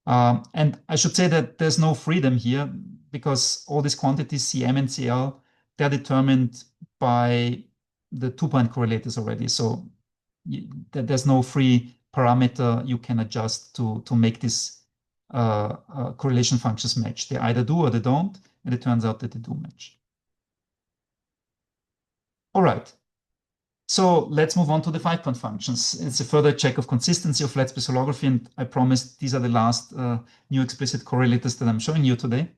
And I should say that there's no freedom here, because all these quantities, Cm and Cl, they're determined by the 2-point correlators already. So there's no free parameter you can adjust to make these correlation functions match. They either do or they don't, and it turns out that they do match. All right. So let's move on to the 5-point functions. It's a further check of consistency of flat space holography, and I promised these are the last new explicit correlators that I'm showing you today.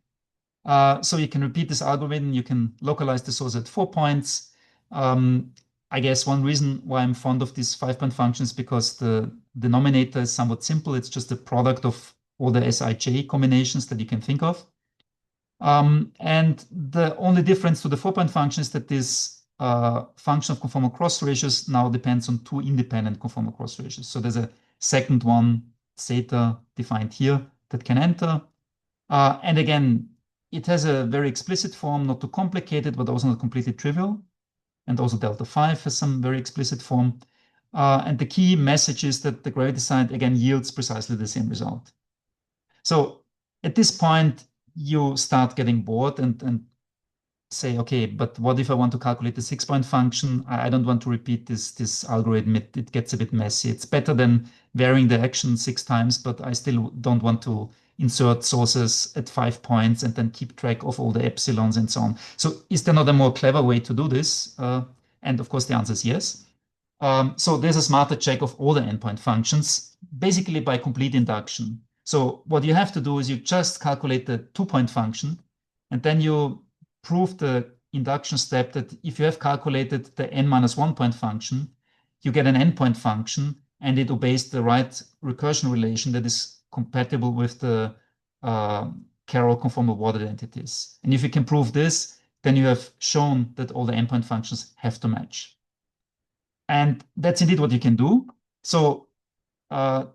So you can repeat this algorithm. You can localize the source at 4 points. I guess one reason why I'm fond of these 5-point functions is because the denominator is somewhat simple. It's just a product of all the Sij combinations that you can think of. And the only difference to the 4-point function is that this function of conformal cross ratios now depends on 2 independent conformal cross ratios. So there's a second one, zeta, defined here that can enter. And again, it has a very explicit form, not too complicated, but also not completely trivial. And also delta 5 has some very explicit form. And the key message is that the gravity side, again, yields precisely the same result. So at this point, you start getting bored and say, okay, but what if I want to calculate the 6-point function? I don't want to repeat this algorithm. It gets a bit messy. It's better than varying the action 6 times, but I still don't want to insert sources at 5 points and then keep track of all the epsilons and so on. So is there not a more clever way to do this? And of course, the answer is yes. So there's a smarter check of all the endpoint functions, basically by complete induction. So what you have to do is you just calculate the 2-point function, and then you prove the induction step that if you have calculated the n-1 point function, you get an endpoint function, and it obeys the right recursion relation that is compatible with the Carroll conformal word identities. And if you can prove this, then you have shown that all the endpoint functions have to match. And that's indeed what you can do. So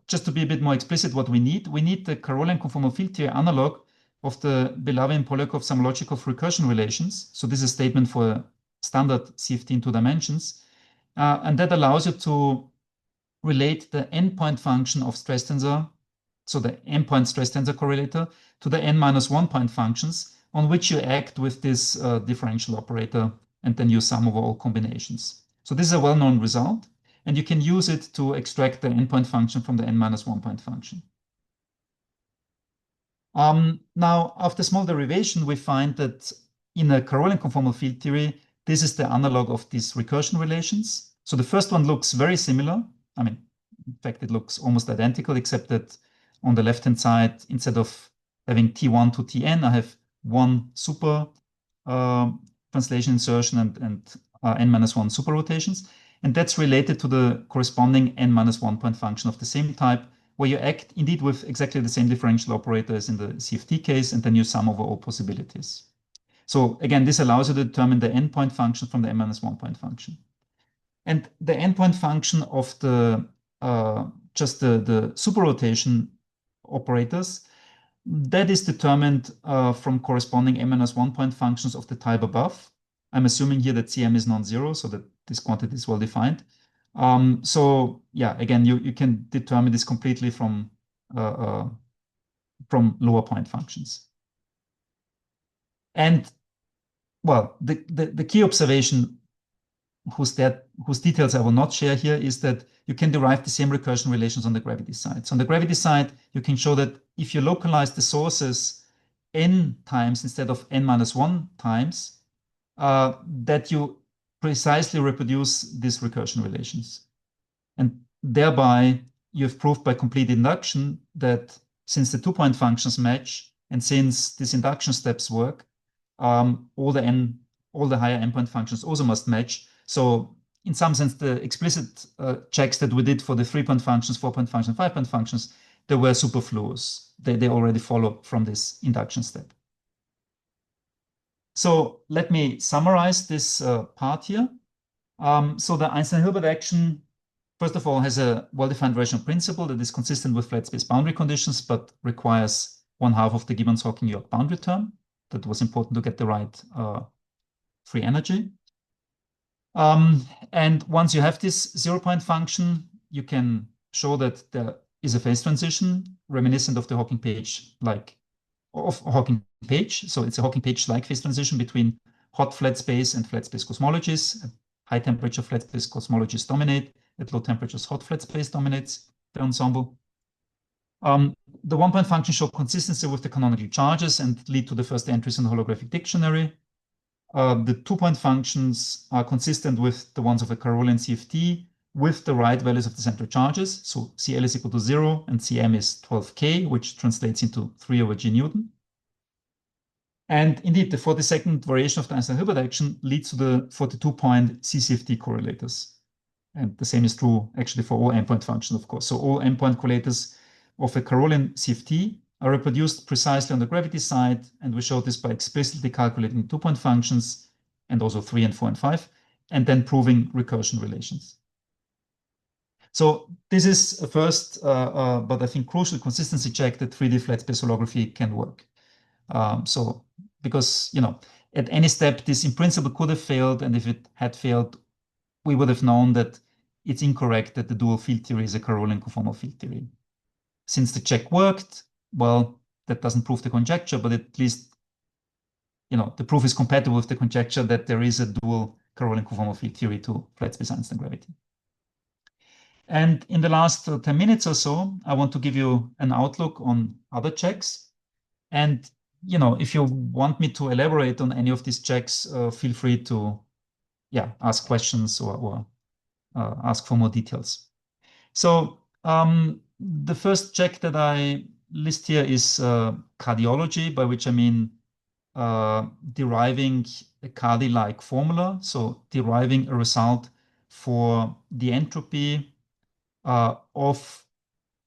just to be a bit more explicit, what we need the Carrollian conformal field theory analog of the Belavin-Polyakov homological recursion relations. So this is a statement for standard CFT in 2 dimensions. And that allows you to relate the endpoint function of stress tensor, so the endpoint stress tensor correlator, to the n-1 point functions on which you act with this differential operator, and then you sum over all combinations. So this is a well-known result, and you can use it to extract the endpoint function from the n-1 point function. Now, after small derivation, we find that in a Carrollian conformal field theory, this is the analog of these recursion relations. So the first one looks very similar. I mean, in fact, it looks almost identical, except that on the left-hand side, instead of having T1 to Tn, I have one super translation insertion and n-1 super rotations. And that's related to the corresponding n-1 point function of the same type, where you act indeed with exactly the same differential operator as in the CFT case, and then you sum over all possibilities. So again, this allows you to determine the endpoint function from the n-1 point function. And the endpoint function of the just the superrotation operators, that is determined from corresponding n-1 point functions of the type above. I'm assuming here that Cm is non-zero, so that this quantity is well defined. So yeah, again, you can determine this completely from lower point functions. And well, the key observation whose details I will not share here is that you can derive the same recursion relations on the gravity side. So on the gravity side, you can show that if you localize the sources n times instead of n-1 times, that you precisely reproduce these recursion relations. And thereby, you have proved by complete induction that since the 2-point functions match, and since these induction steps work, all the higher endpoint functions also must match. So in some sense, the explicit checks that we did for the 3-point functions, 4-point functions, 5-point functions, they were superfluous. They already follow from this induction step. So let me summarize this part here. So the Einstein-Hilbert action, first of all, has a well-defined rational principle that is consistent with flat space boundary conditions, but requires 1/2 of the Gibbons-Hawking-York boundary term. That was important to get the right free energy. And once you have this 0-point function, you can show that there is a phase transition reminiscent of the Hawking page, So it's a Hawking page-like phase transition between hot flat space and flat space cosmologies. High temperature flat space cosmologies dominate. At low temperatures, hot flat space dominates the ensemble. The 1-point function show consistency with the canonical charges and lead to the first entries in the holographic dictionary. The 2-point functions are consistent with the ones of a Carrollian CFT with the right values of the central charges. So Cl is equal to 0 and Cm is 12K, which translates into 3/G Newton. And indeed, the 42nd variation of the Einstein-Hilbert action leads to the 42-point CCFT correlators. And the same is true actually for all endpoint functions, of course. So all endpoint correlators of a Carrollian CFT are reproduced precisely on the gravity side, and we showed this by explicitly calculating 2-point functions and also 3 and 4 and 5, and then proving recursion relations. So this is a first, but I think crucial consistency check that 3D flat space holography can work. So because, at any step, this in principle could have failed, and if it had failed, we would have known that it's incorrect that the dual field theory is a Carrollian conformal field theory. Since the check worked, well, that doesn't prove the conjecture, but at least, the proof is compatible with the conjecture that there is a dual Carrollian conformal field theory to flat space Einstein gravity. And in the last 10 minutes or so, I want to give you an outlook on other checks. And, if you want me to elaborate on any of these checks, feel free to, ask questions or ask for more details. So the first check that I list here is cardiology, by which I mean deriving a Cardi-like formula. So deriving a result for the entropy of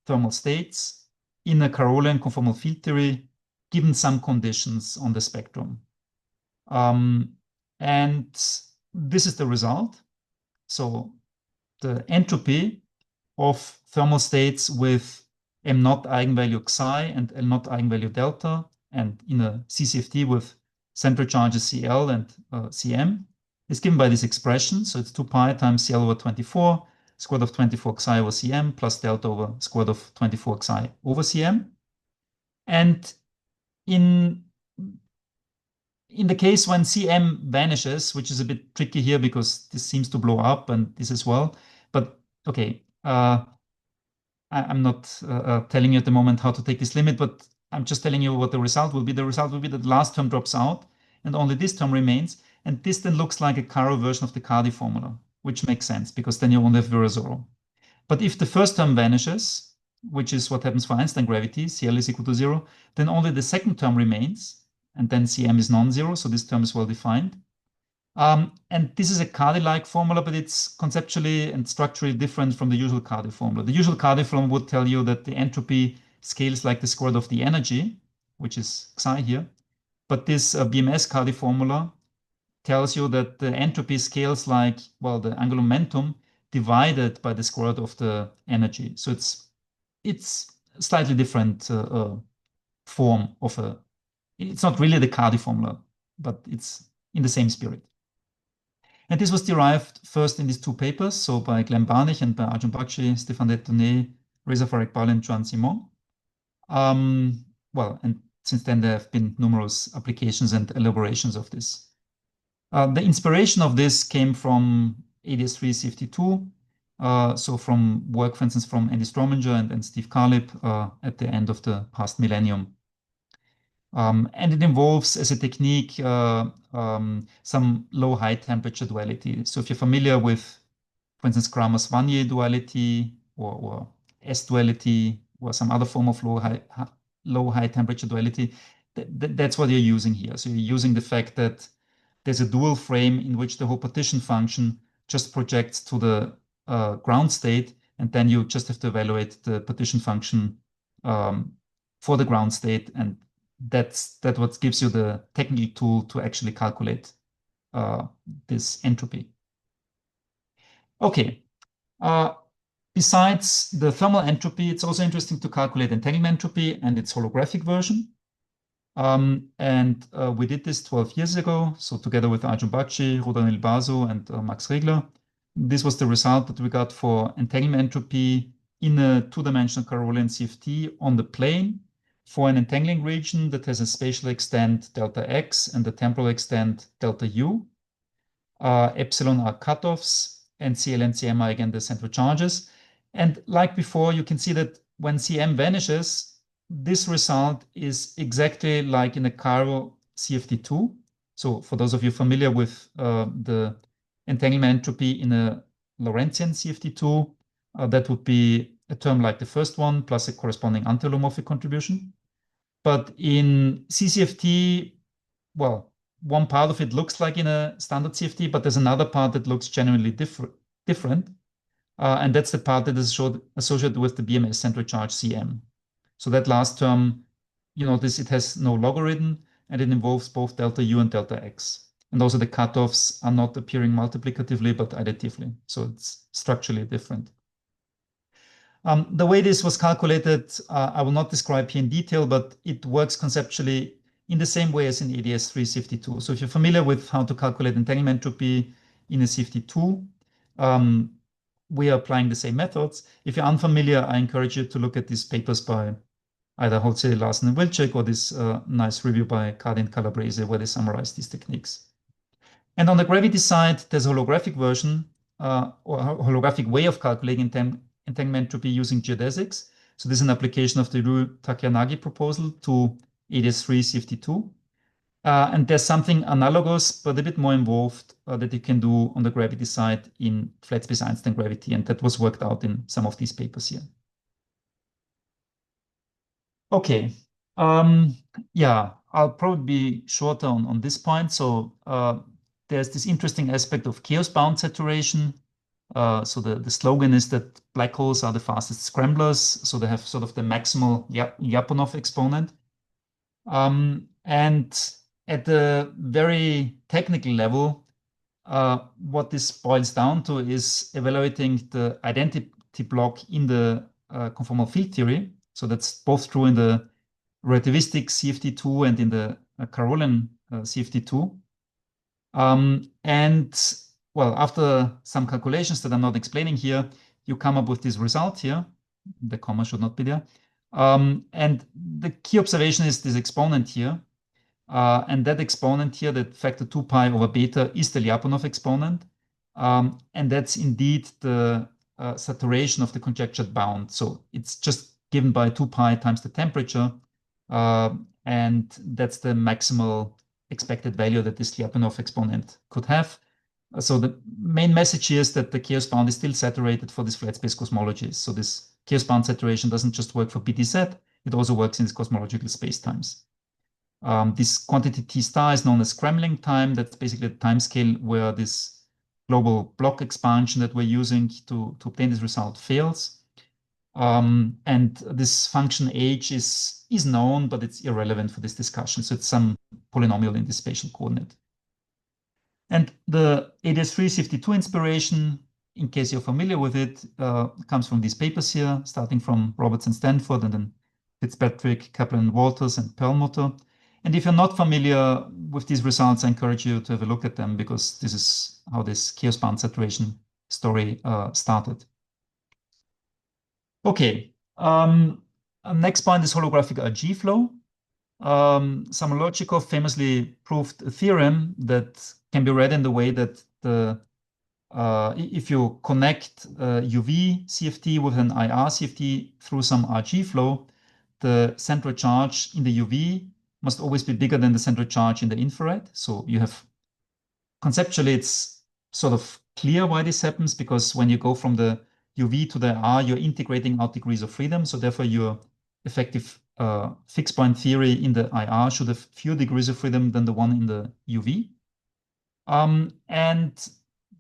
thermal states in a Carrollian conformal field theory, given some conditions on the spectrum. And this is the result. So the entropy of thermal states with m naught eigenvalue xi and L naught eigenvalue delta, and in a CCFT with central charges CL and CM, is given by this expression. So it's 2 pi times CL over 24, square root of 24 xi over CM, plus delta over square root of 24 xi over CM. And in the case when CM vanishes, which is a bit tricky here because this seems to blow up and this as well, but okay, I'm not telling you at the moment how to take this limit, but I'm just telling you what the result will be. The result will be that the last term drops out and only this term remains. And this then looks like a Carroll version of the Cardi formula, which makes sense because then you only have Virasoro. But if the first term vanishes, which is what happens for Einstein gravity, CL is equal to 0, then only the second term remains, and then CM is non-zero, so this term is well defined. And this is a Cardi-like formula, but it's conceptually and structurally different from the usual Cardi formula. The usual Cardi formula would tell you that the entropy scales like the square root of the energy, which is xi here. But this BMS Cardi formula tells you that the entropy scales like, well, the angular momentum divided by the square root of the energy. So it's a slightly different form of it's not really the Cardi formula, but it's in the same spirit. And this was derived first in these two papers, so by Glenn Barnich and by Arjun Bakshi, Stéphane Détonné, Reza Farek-Bal, and Juan Simon. Well, and since then there have been numerous applications and elaborations of this. The inspiration of this came from ADS3 CFT2, so from work, for instance, from Andy Strominger and Steve Carlip at the end of the past millennium. And it involves, as a technique, some low-high temperature duality. So if you're familiar with, for instance, Kramers-Vanier duality or S-duality or some other form of low-high temperature duality, that's what you're using here. So you're using the fact that there's a dual frame in which the whole partition function just projects to the ground state, and then you just have to evaluate the partition function for the ground state, and that's what gives you the technical tool to actually calculate this entropy. Okay. Besides the thermal entropy, it's also interesting to calculate entanglement entropy and its holographic version. We did this 12 years ago. So together with Arjun Bakshi, Rudan Ilbazo, and Max Regler, this was the result that we got for entanglement entropy in a two-dimensional Carrollian CFT on the plane for an entangling region that has a spatial extent delta x and a temporal extent delta u. Epsilon are cutoffs, and CL and CM are again the central charges. And like before, you can see that when CM vanishes, this result is exactly like in a Carroll CFT2. So for those of you familiar with the entanglement entropy in a Lorentzian CFT2, that would be a term like the first one plus a corresponding anti-holomorphic contribution. But in CCFT, well, one part of it looks like in a standard CFT, but there's another part that looks genuinely different. And that's the part that is associated with the BMS central charge CM. So that last term, you notice it has no logarithm, and it involves both delta U and delta X. And also the cutoffs are not appearing multiplicatively, but additively. So it's structurally different. The way this was calculated, I will not describe here in detail, but it works conceptually in the same way as in ADS3 CFT2. So if you're familiar with how to calculate entanglement entropy in a CFT2, we are applying the same methods. If you're unfamiliar, I encourage you to look at these papers by either Holze, Larsen, and Wilczek, or this nice review by Cardi and Calabrese, where they summarize these techniques. And on the gravity side, there's a holographic version or a holographic way of calculating entanglement to be using geodesics. So this is an application of the Ryu Takeyanagi proposal to ADS3 CFT2. And there's something analogous, but a bit more involved that you can do on the gravity side in flat space Einstein gravity. And that was worked out in some of these papers here. Okay. Yeah, I'll probably be shorter on this point. So there's this interesting aspect of chaos bound saturation. So the slogan is that black holes are the fastest scramblers. So they have sort of the maximal Lyapunov exponent. And at the very technical level, what this boils down to is evaluating the identity block in the conformal field theory. So that's both true in the relativistic CFT2 and in the Carrollian CFT2. And well, after some calculations that I'm not explaining here, you come up with this result here. The comma should not be there. And the key observation is this exponent here. And that exponent here, that factor 2 pi over beta, is the Lyapunov exponent. And that's indeed the saturation of the conjectured bound. So it's just given by 2 pi times the temperature. And that's the maximal expected value that this Lyapunov exponent could have. So the main message here is that the chaos bound is still saturated for this flat space cosmologies. So this chaos bound saturation doesn't just work for PTZ, it also works in these cosmological spacetimes. This quantity T star is known as scrambling time. That's basically the time scale where this global block expansion that we're using to obtain this result fails. And this function h is known, but it's irrelevant for this discussion. So it's some polynomial in the spatial coordinate. And the ADS3 CFT2 inspiration, in case you're familiar with it, comes from these papers here, starting from Roberts and Stanford, and then Fitzpatrick, Kaplan, Walters, and Perlmutter. And if you're not familiar with these results, I encourage you to have a look at them, because this is how this chaos bound saturation story started. Okay, next point is holographic RG flow. Samologikov famously proved a theorem that can be read in the way that if you connect UV CFT with an IR CFT through some RG flow, the central charge in the UV must always be bigger than the central charge in the infrared. So you have, conceptually, it's sort of clear why this happens, because when you go from the UV to the IR, you're integrating out degrees of freedom. So therefore your effective fixed point theory in the IR should have fewer degrees of freedom than the one in the UV. And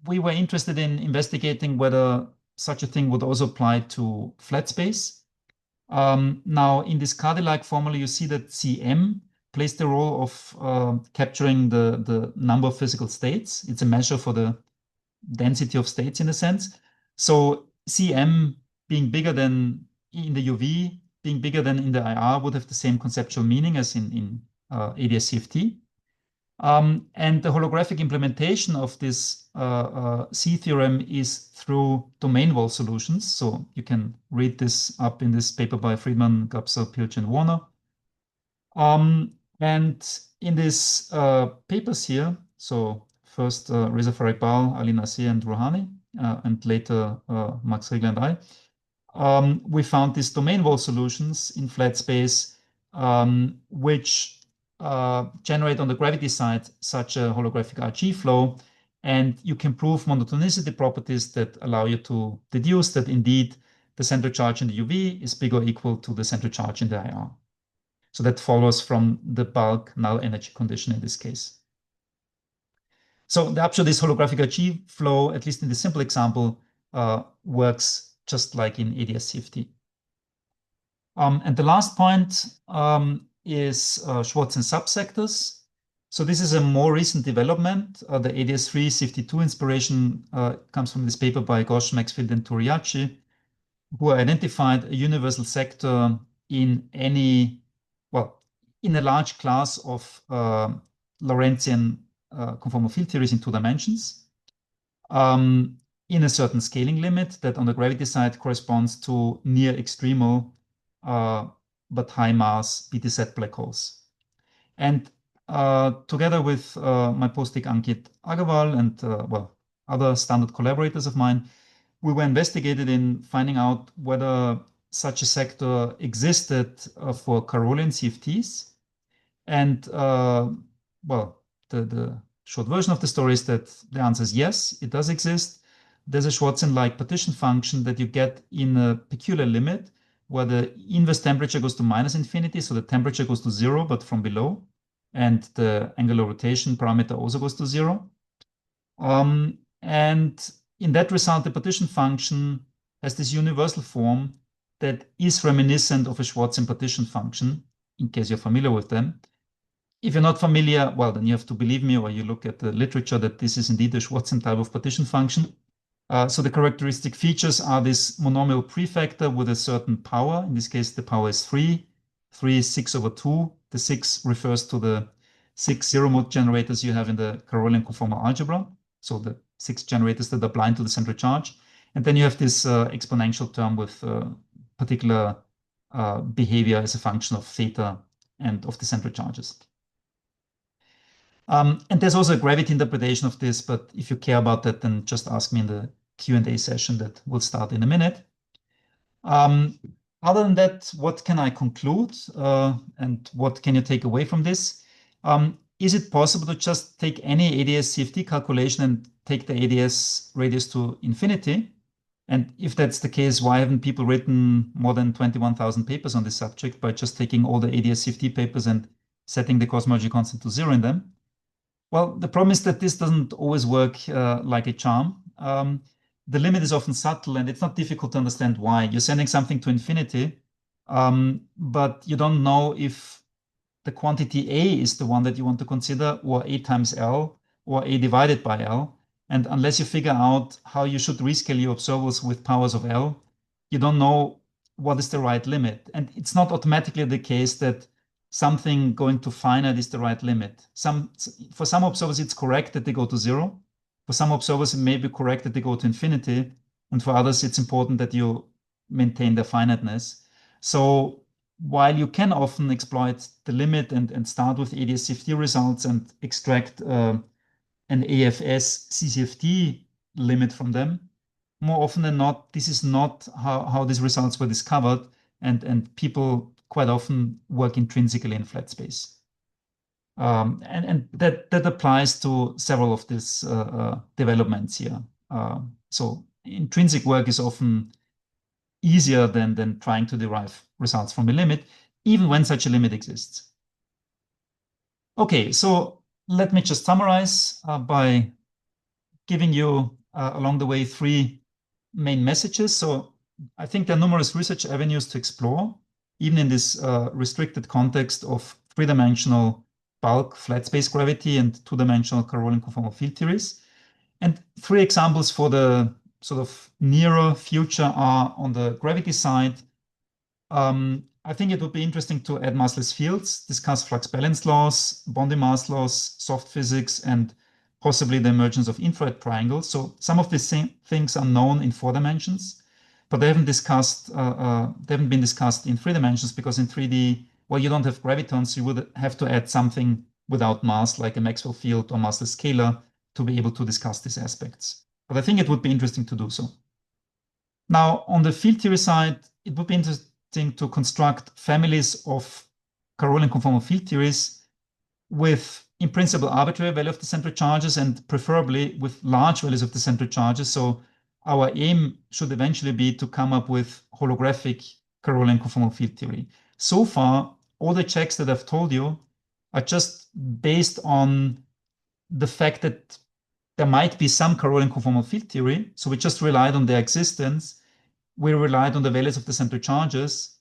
we were interested in investigating whether such a thing would also apply to flat space. Now, in this Cardi-like formula, you see that Cm plays the role of capturing the number of physical states. It's a measure for the density of states, in a sense. So Cm being bigger than in the UV, being bigger than in the IR, would have the same conceptual meaning as in ADS-CFT. And the holographic implementation of this C theorem is through domain wall solutions. So you can read this up in this paper by Friedman, Gapser, Pilch, and Warner. And in these papers here, so first Reza Farikbal, Ali Nasir, and Rouhani, and later Max Riegler and I, we found these domain wall solutions in flat space, which generate on the gravity side such a holographic RG flow. And you can prove monotonicity properties that allow you to deduce that indeed the central charge in the UV is big or equal to the central charge in the IR. So that follows from the bulk null energy condition in this case. So the upshot is holographic RG flow, at least in the simple example, works just like in ADS-CFT. And the last point is Schwarz and subsectors. So this is a more recent development. The ADS3 CFT2 inspiration comes from this paper by Ghosh, Maxfield, and Toriachi, who identified a universal sector in any, well, in a large class of Lorentzian conformal field theories in 2 dimensions, in a certain scaling limit that on the gravity side corresponds to near extremal but high mass BTZ black holes. And together with my postdoc Ankit Agarwal and other standard collaborators of mine, we were investigated in finding out whether such a sector existed for Carrollian CFTs. And the short version of the story is that the answer is yes, it does exist. There's a Schwarzian-like partition function that you get in a peculiar limit where the inverse temperature goes to -infinity, so the temperature goes to 0, but from below, and the angular rotation parameter also goes to 0. And in that result, the partition function has this universal form that is reminiscent of a Schwarzian partition function, in case you're familiar with them. If you're not familiar, well, then you have to believe me, or you look at the literature that this is indeed a Schwarzian type of partition function. So the characteristic features are this monomial prefactor with a certain power. In this case, the power is 3. 3 is 6/2. The 6 refers to the 6 zero-mode generators you have in the Carrollian conformal algebra. So the 6 generators that are blind to the central charge. And then you have this exponential term with particular behavior as a function of theta and of the central charges. And there's also a gravity interpretation of this, but if you care about that, then just ask me in the Q&A session that will start in a minute. Other than that, what can I conclude and what can you take away from this? Is it possible to just take any ADS CFT calculation and take the ADS radius to infinity? And if that's the case, why haven't people written more than 21,000 papers on this subject by just taking all the ADS CFT papers and setting the cosmology constant to 0 in them? Well, the problem is that this doesn't always work like a charm. The limit is often subtle, and it's not difficult to understand why. You're sending something to infinity, but you don't know if the quantity A is the one that you want to consider, or A times L, or A divided by L. And unless you figure out how you should rescale your observables with powers of L, you don't know what is the right limit. And it's not automatically the case that something going to finite is the right limit. For some observers, it's correct that they go to 0. For some observers, it may be correct that they go to infinity. And for others, it's important that you maintain their finiteness. So while you can often exploit the limit and start with ADS CFT results and extract an AFS CCFT limit from them, more often than not, this is not how these results were discovered, and people quite often work intrinsically in flat space. And that applies to several of these developments here. So intrinsic work is often easier than trying to derive results from a limit, even when such a limit exists. Okay, so let me just summarize by giving you along the way 3 main messages. So I think there are numerous research avenues to explore, even in this restricted context of 3-dimensional bulk flat space gravity and 2-dimensional Carrollian conformal field theories. And 3 examples for the sort of nearer future are on the gravity side. I think it would be interesting to add massless fields, discuss flux balance laws, Bondi mass laws, soft physics, and possibly the emergence of infrared triangles. So some of these things are known in 4 dimensions, but they haven't been discussed in 3 dimensions, because in 3D, well, you don't have gravitons. You would have to add something without mass, like a Maxwell field or massless scalar, to be able to discuss these aspects. But I think it would be interesting to do so. Now, on the field theory side, it would be interesting to construct families of Carrollian conformal field theories with, in principle, arbitrary value of the central charges, and preferably with large values of the central charges. So our aim should eventually be to come up with holographic Carrollian conformal field theory. So far, all the checks that I've told you are just based on the fact that there might be some Carrollian conformal field theory. So we just relied on their existence. We relied on the values of the central charges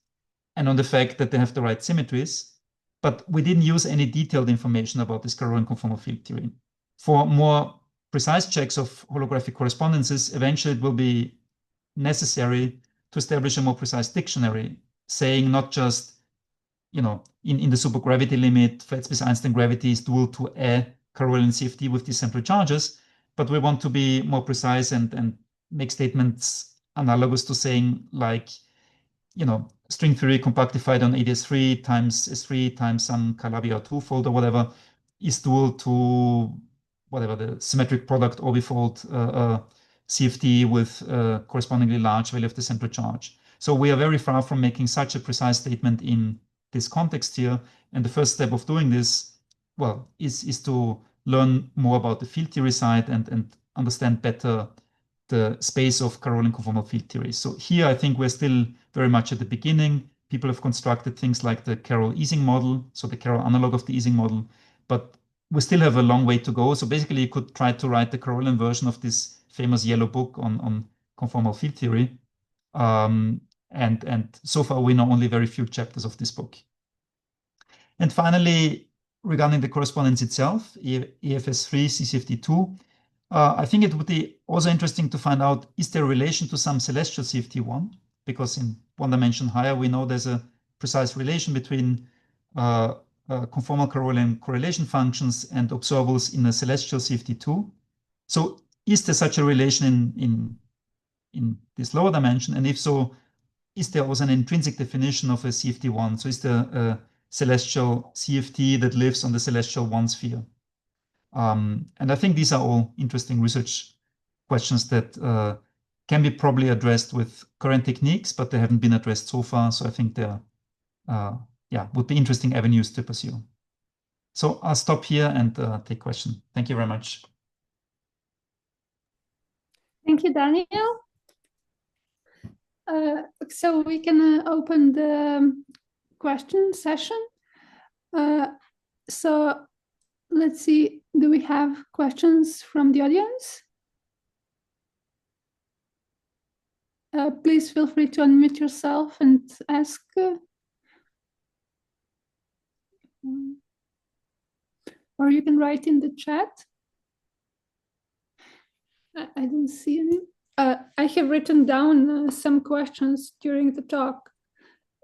and on the fact that they have the right symmetries, but we didn't use any detailed information about this Carrollian conformal field theory. For more precise checks of holographic correspondences, eventually it will be necessary to establish a more precise dictionary, saying not just, in the supergravity limit, flat space Einstein gravity is dual to a Carrollian CFT with these central charges, but we want to be more precise and make statements analogous to saying, like, string theory compactified on ADS3 times S3 times some Calabi 2 fold or whatever is dual to whatever the symmetric product orbifold CFT with correspondingly large value of the central charge. So we are very far from making such a precise statement in this context here. And the first step of doing this, well, is to learn more about the field theory side and understand better the space of Carrollian conformal field theory. So here I think we're still very much at the beginning. People have constructed things like the Carroll Ising model, so the Carroll analog of the Ising model, but we still have a long way to go. So basically you could try to write the Carrollian version of this famous yellow book on conformal field theory. And so far we know only very few chapters of this book. And finally, regarding the correspondence itself, EFS3, CCFT2, I think it would be also interesting to find out, is there a relation to some celestial CFT1? Because in one dimension higher, we know there's a precise relation between conformal Carrollian correlation functions and observables in a celestial CFT2. So is there such a relation in this lower dimension? And if so, is there also an intrinsic definition of a CFT1? So is there a celestial CFT that lives on the celestial one sphere? And I think these are all interesting research questions that can be probably addressed with current techniques, but they haven't been addressed so far. So I think they're, would be interesting avenues to pursue. So I'll stop here and take questions. Thank you very much. Thank you, Daniel. So we can open the question session. So let's see, do we have questions from the audience? Please feel free to unmute yourself and ask. Or you can write in the chat. I don't see any. I have written down some questions during the talk.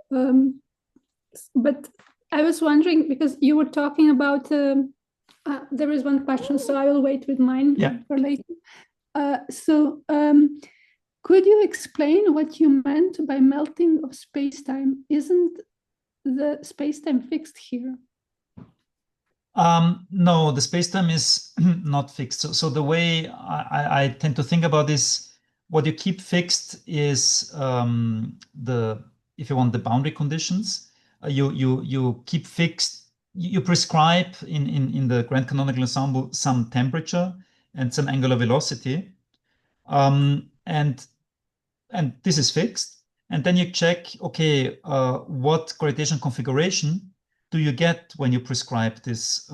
But I was wondering, because you were talking about, there is one question, so I will wait with mine for later. Could you explain what you meant by melting of space-time? Isn't the space-time fixed here? No, the space-time is not fixed. So the way I tend to think about this, what you keep fixed is if you want the boundary conditions, you keep fixed, you prescribe in the grand canonical ensemble some temperature and some angular velocity. And this is fixed. And then you check, okay, what gravitation configuration do you get when you prescribe this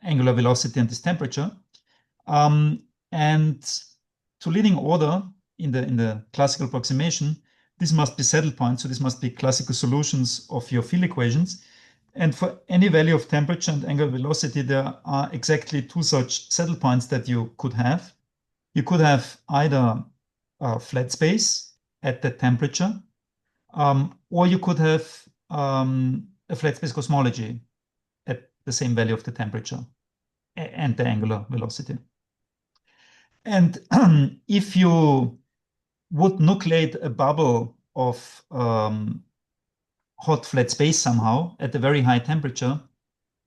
angular velocity and this temperature? And to leading order in the classical approximation, this must be saddle points. So this must be classical solutions of your field equations. And for any value of temperature and angular velocity, there are exactly two such saddle points that you could have. You could have either a flat space at that temperature, or you could have a flat space cosmology at the same value of the temperature and the angular velocity. And if you would nucleate a bubble of hot flat space somehow at a very high temperature,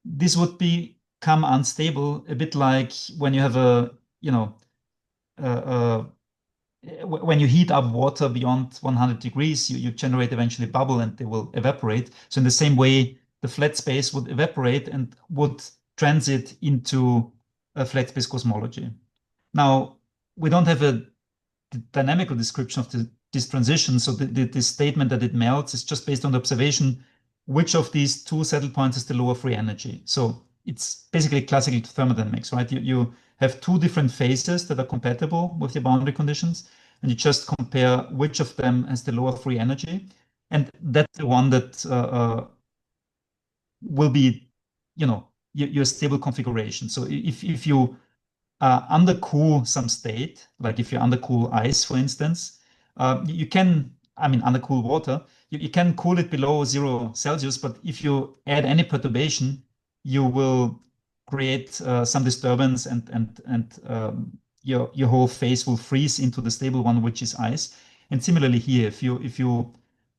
this would become unstable, a bit like when you have when you heat up water beyond 100 degrees, you generate eventually a bubble and they will evaporate. So in the same way, the flat space would evaporate and would transit into a flat space cosmology. Now, we don't have a dynamical description of this transition. So this statement that it melts is just based on the observation, which of these two saddle points is the lower free energy. So it's basically classical thermodynamics, right? You have two different phases that are compatible with your boundary conditions, and you just compare which of them has the lower free energy. And that's the one that will be, your stable configuration. So if you undercool some state, like if you undercool ice, for instance, you can, undercool water, you can cool it below 0 Celsius, but if you add any perturbation, you will create some disturbance and your whole phase will freeze into the stable one, which is ice. And similarly here, if you,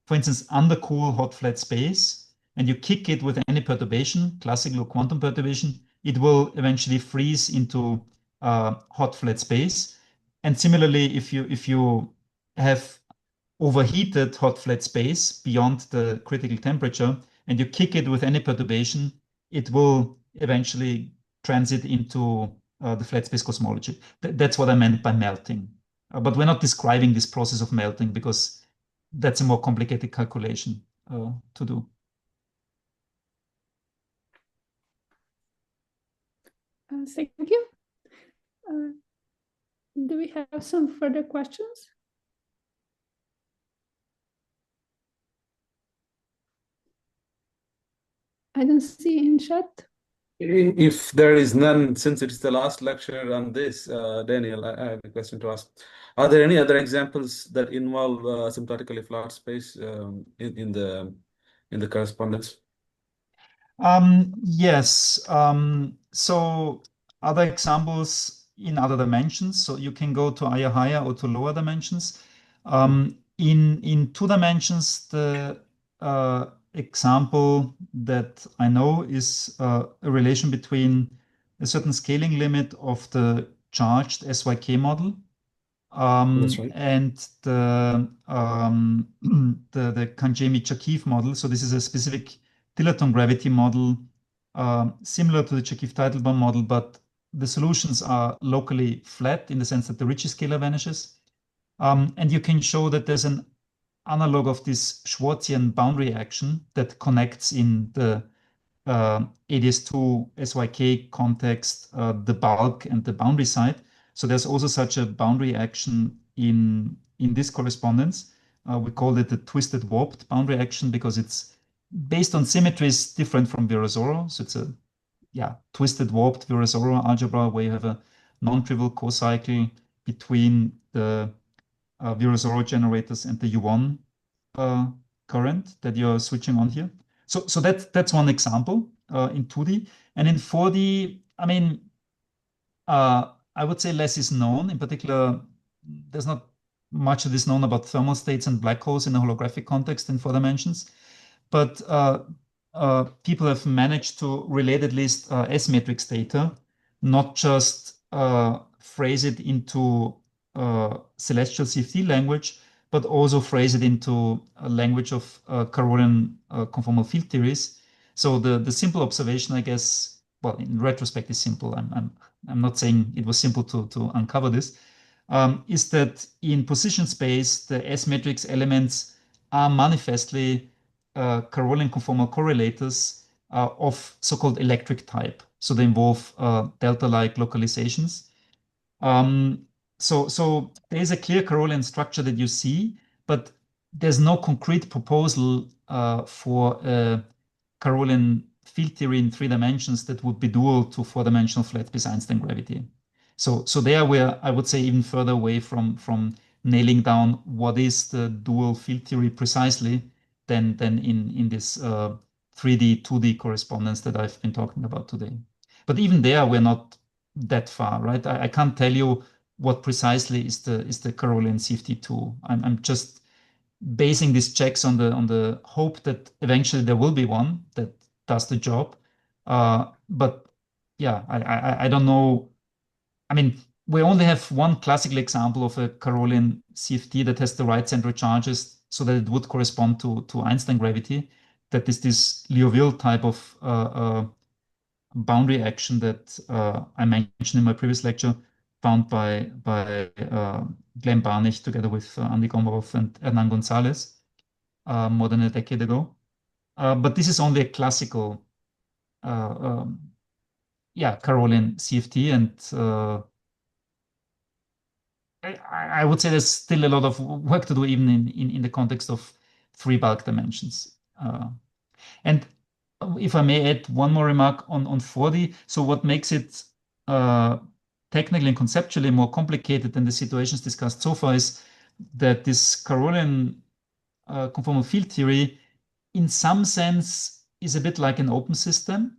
for instance, undercool hot flat space and you kick it with any perturbation, classical or quantum perturbation, it will eventually freeze into hot flat space. And similarly, if you have overheated hot flat space beyond the critical temperature and you kick it with any perturbation, it will eventually transit into the flat space cosmology. That's what I meant by melting. But we're not describing this process of melting because that's a more complicated calculation to do. Thank you. Do we have some further questions? I don't see in chat. If there is none, since it's the last lecture on this, Daniel, I have a question to ask. Are there any other examples that involve asymptotically flat space in the correspondence? Yes. So other examples in other dimensions. So you can go to higher or to lower dimensions. In 2 dimensions, the example that I know is a relation between a certain scaling limit of the charged SYK model That's right. and the Kangemi-Chakif model. So this is a specific dilaton gravity model similar to the Chakif-Teitelbaum model, but the solutions are locally flat in the sense that the Ricci scalar vanishes. And you can show that there's an analog of this Schwarzian boundary action that connects in the ADS2 SYK context the bulk and the boundary side. So there's also such a boundary action in this correspondence. We call it the twisted warped boundary action because it's based on symmetries different from Virasoro. So it's a twisted warped Virasoro algebra where you have a non-trivial co-cycle between the Virasoro generators and the U1 current that you're switching on here. So that's one example in 2D. And in 4D, I mean, I would say less is known. In particular, there's not much that is known about thermal states and black holes in a holographic context in 4 dimensions. But people have managed to relate at least S-matrix data, not just phrase it into celestial CFD language, but also phrase it into a language of Carrollian conformal field theories. So the simple observation, I guess, well, in retrospect is simple. I'm not saying it was simple to uncover this, is that in position space, the S-matrix elements are manifestly Carrollian conformal correlators of so-called electric type. So they involve delta-like localizations. So there's a clear Carrollian structure that you see, but there's no concrete proposal for a Carrollian field theory in 3 dimensions that would be dual to 4-dimensional flat space Einstein gravity. So there we're, I would say, even further away from nailing down what is the dual field theory precisely than in this 3D, 2D correspondence that I've been talking about today. But even there, we're not that far, right? I can't tell you what precisely is the Carrollian CFT2. I'm just basing these checks on the hope that eventually there will be one that does the job. But yeah, I don't know. I mean, we only have one classical example of a Carrollian CFT that has the right central charges so that it would correspond to Einstein gravity. That is this Liouville type of boundary action that I mentioned in my previous lecture, found by Glenn Barnich together with Andy Gombrov and Hernan Gonzalez more than a decade ago. But this is only a classical, Carrollian CFT, and I would say there's still a lot of work to do even in the context of 3 bulk dimensions. And if I may add one more remark on 4D, so what makes it technically and conceptually more complicated than the situations discussed so far is that this Carrollian conformal field theory, in some sense, is a bit like an open system.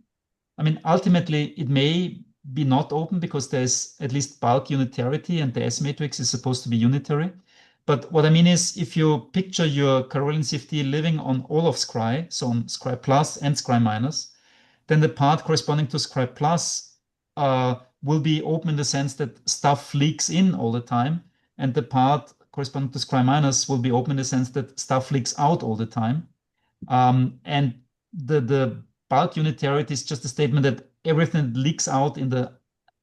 I mean, ultimately, it may be not open because there's at least bulk unitarity and the S matrix is supposed to be unitary. But what I mean is, if you picture your Carrollian CFT living on all of scry, so on scry plus and scry minus, then the part corresponding to scry plus will be open in the sense that stuff leaks in all the time, and the part corresponding to scry minus will be open in the sense that stuff leaks out all the time. And the bulk unitarity is just a statement that everything that leaks out in the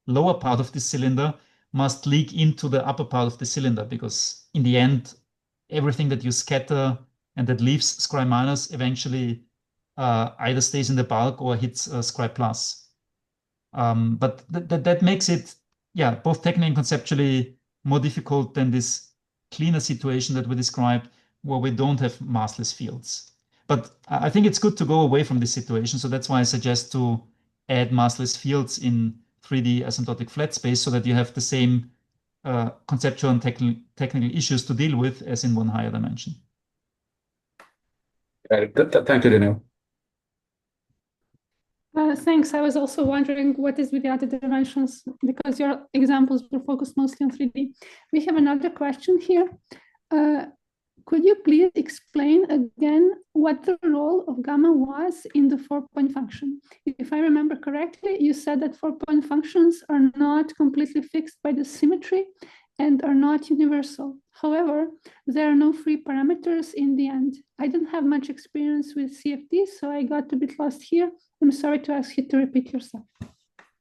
lower part of the cylinder must leak into the upper part of the cylinder, because in the end, everything that you scatter and that leaves scry minus eventually either stays in the bulk or hits scry plus. But that makes it, yeah, both technically and conceptually more difficult than this cleaner situation that we described, where we don't have massless fields. But I think it's good to go away from this situation. So that's why I suggest to add massless fields in 3D asymptotic flat space, so that you have the same conceptual and technical issues to deal with as in one higher dimension. Thank you, Daniel. Thanks. I was also wondering what is with the other dimensions, because your examples were focused mostly on 3D. We have another question here. Could you please explain again what the role of gamma was in the 4-point function? If I remember correctly, you said that 4-point functions are not completely fixed by the symmetry and are not universal. However, there are no free parameters in the end. I don't have much experience with CFD, so I got a bit lost here. I'm sorry to ask you to repeat yourself.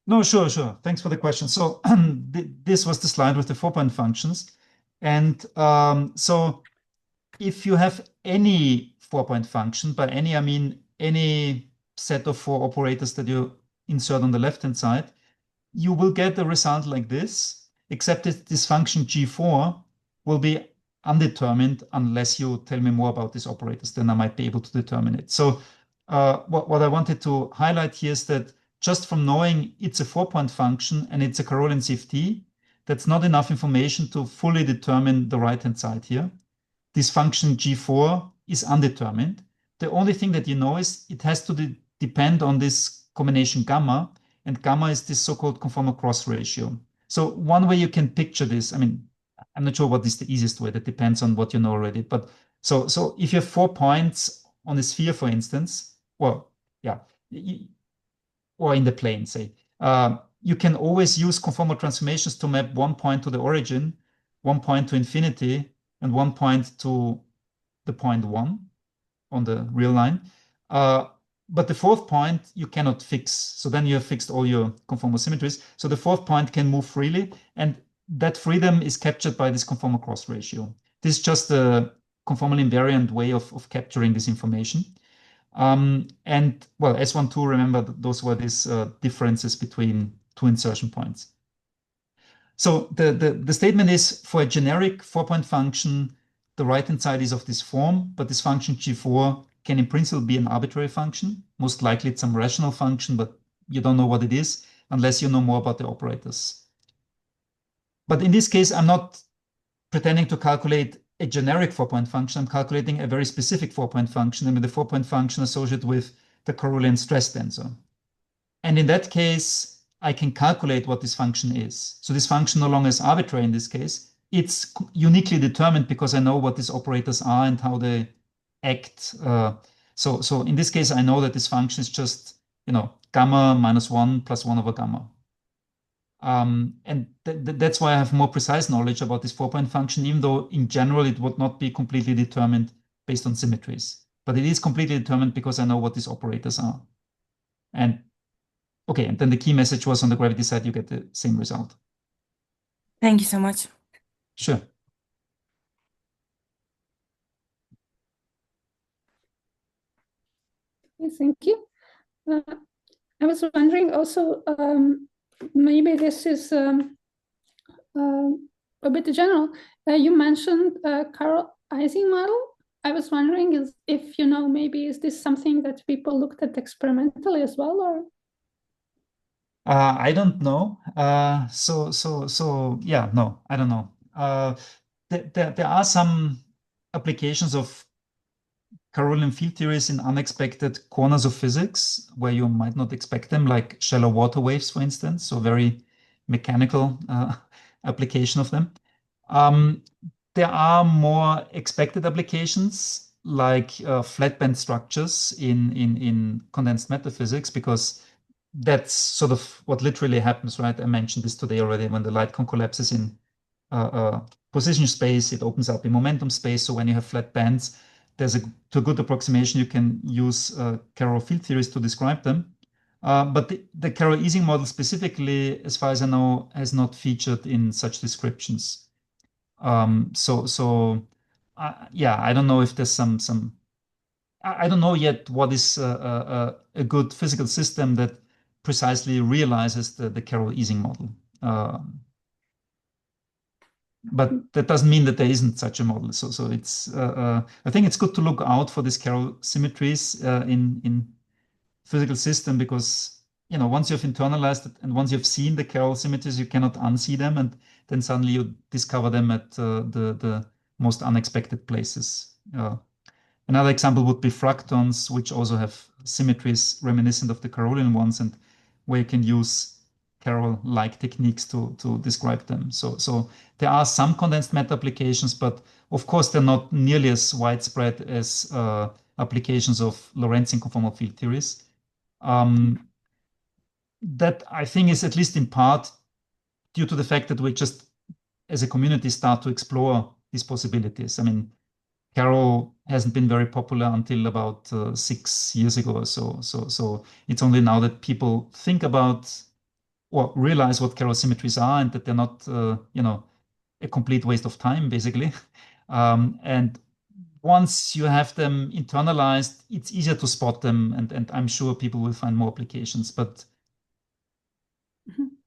No, sure. Thanks for the question. So this was the slide with the 4-point functions. And so if you have any 4-point function, by any I mean any set of 4 operators that you insert on the left-hand side, you will get a result like this, except that this function G4 will be undetermined unless you tell me more about these operators, then I might be able to determine it. So what I wanted to highlight here is that just from knowing it's a 4-point function and it's a Carrollian CFT, that's not enough information to fully determine the right-hand side here. This function G4 is undetermined. The only thing that you know is it has to depend on this combination gamma, and gamma is this so-called conformal cross ratio. So one way you can picture this, I mean, I'm not sure what is the easiest way, that depends on what you know already, but so if you have 4 points on a sphere, for instance, well, yeah, or in the plane, say, you can always use conformal transformations to map 1 point to the origin, 1 point to infinity, and 1 point to the point 1 on the real line. But the 4th point you cannot fix. So then you have fixed all your conformal symmetries. So the 4th point can move freely, and that freedom is captured by this conformal cross ratio. This is just a conformal invariant way of capturing this information. And well, S12, remember, those were these differences between 2 insertion points. So the statement is, for a generic 4-point function, the right-hand side is of this form, but this function G4 can in principle be an arbitrary function. Most likely it's some rational function, but you don't know what it is unless you know more about the operators. But in this case, I'm not pretending to calculate a generic 4-point function. I'm calculating a very specific 4-point function, I mean the 4-point function associated with the Carrollian stress tensor. And in that case, I can calculate what this function is. So this function no longer is arbitrary in this case. It's uniquely determined because I know what these operators are and how they act. So in this case, I know that this function is just, gamma minus 1 plus 1 over gamma. And that's why I have more precise knowledge about this 4-point function, even though in general it would not be completely determined based on symmetries. But it is completely determined because I know what these operators are. And okay, and then the key message was on the gravity side, you get the same result. Thank you so much. Sure. Thank you. I was wondering also, maybe this is a bit general. You mentioned Carroll Ising model. I was wondering if maybe is this something that people looked at experimentally as well, or? I don't know. So yeah, no, I don't know. There are some applications of Carrollian field theories in unexpected corners of physics where you might not expect them, like shallow water waves, for instance, so very mechanical application of them. there are more expected applications like flat band structures in condensed matter physics, because that's sort of what literally happens, right? I mentioned this today already. When the light cone collapses in position space, it opens up in momentum space. So when you have flat bands, to a good approximation, you can use Carroll field theories to describe them. But the Carroll Ising model specifically, as far as I know, has not featured in such descriptions. Yeah, I don't know if there's some. I don't know yet what is a good physical system that precisely realizes the Carroll Ising model. But that doesn't mean that there isn't such a model. So it's I think it's good to look out for these Carroll symmetries in physical system, because once you've internalized it and once you've seen the Carroll symmetries, you cannot unsee them, and then suddenly you discover them at the most unexpected places. Another example would be fructons, which also have symmetries reminiscent of the Carrollian ones, and where you can use Carroll-like techniques to describe them. So there are some condensed matter applications, but of course they're not nearly as widespread as applications of Lorentzian conformal field theories. That I think is at least in part due to the fact that we just, as a community, start to explore these possibilities. I mean, Carroll hasn't been very popular until about 6 years ago or so. So it's only now that people think about or realize what Carroll symmetries are, and that they're not, a complete waste of time, basically. And once you have them internalized, it's easier to spot them, and I'm sure people will find more applications. But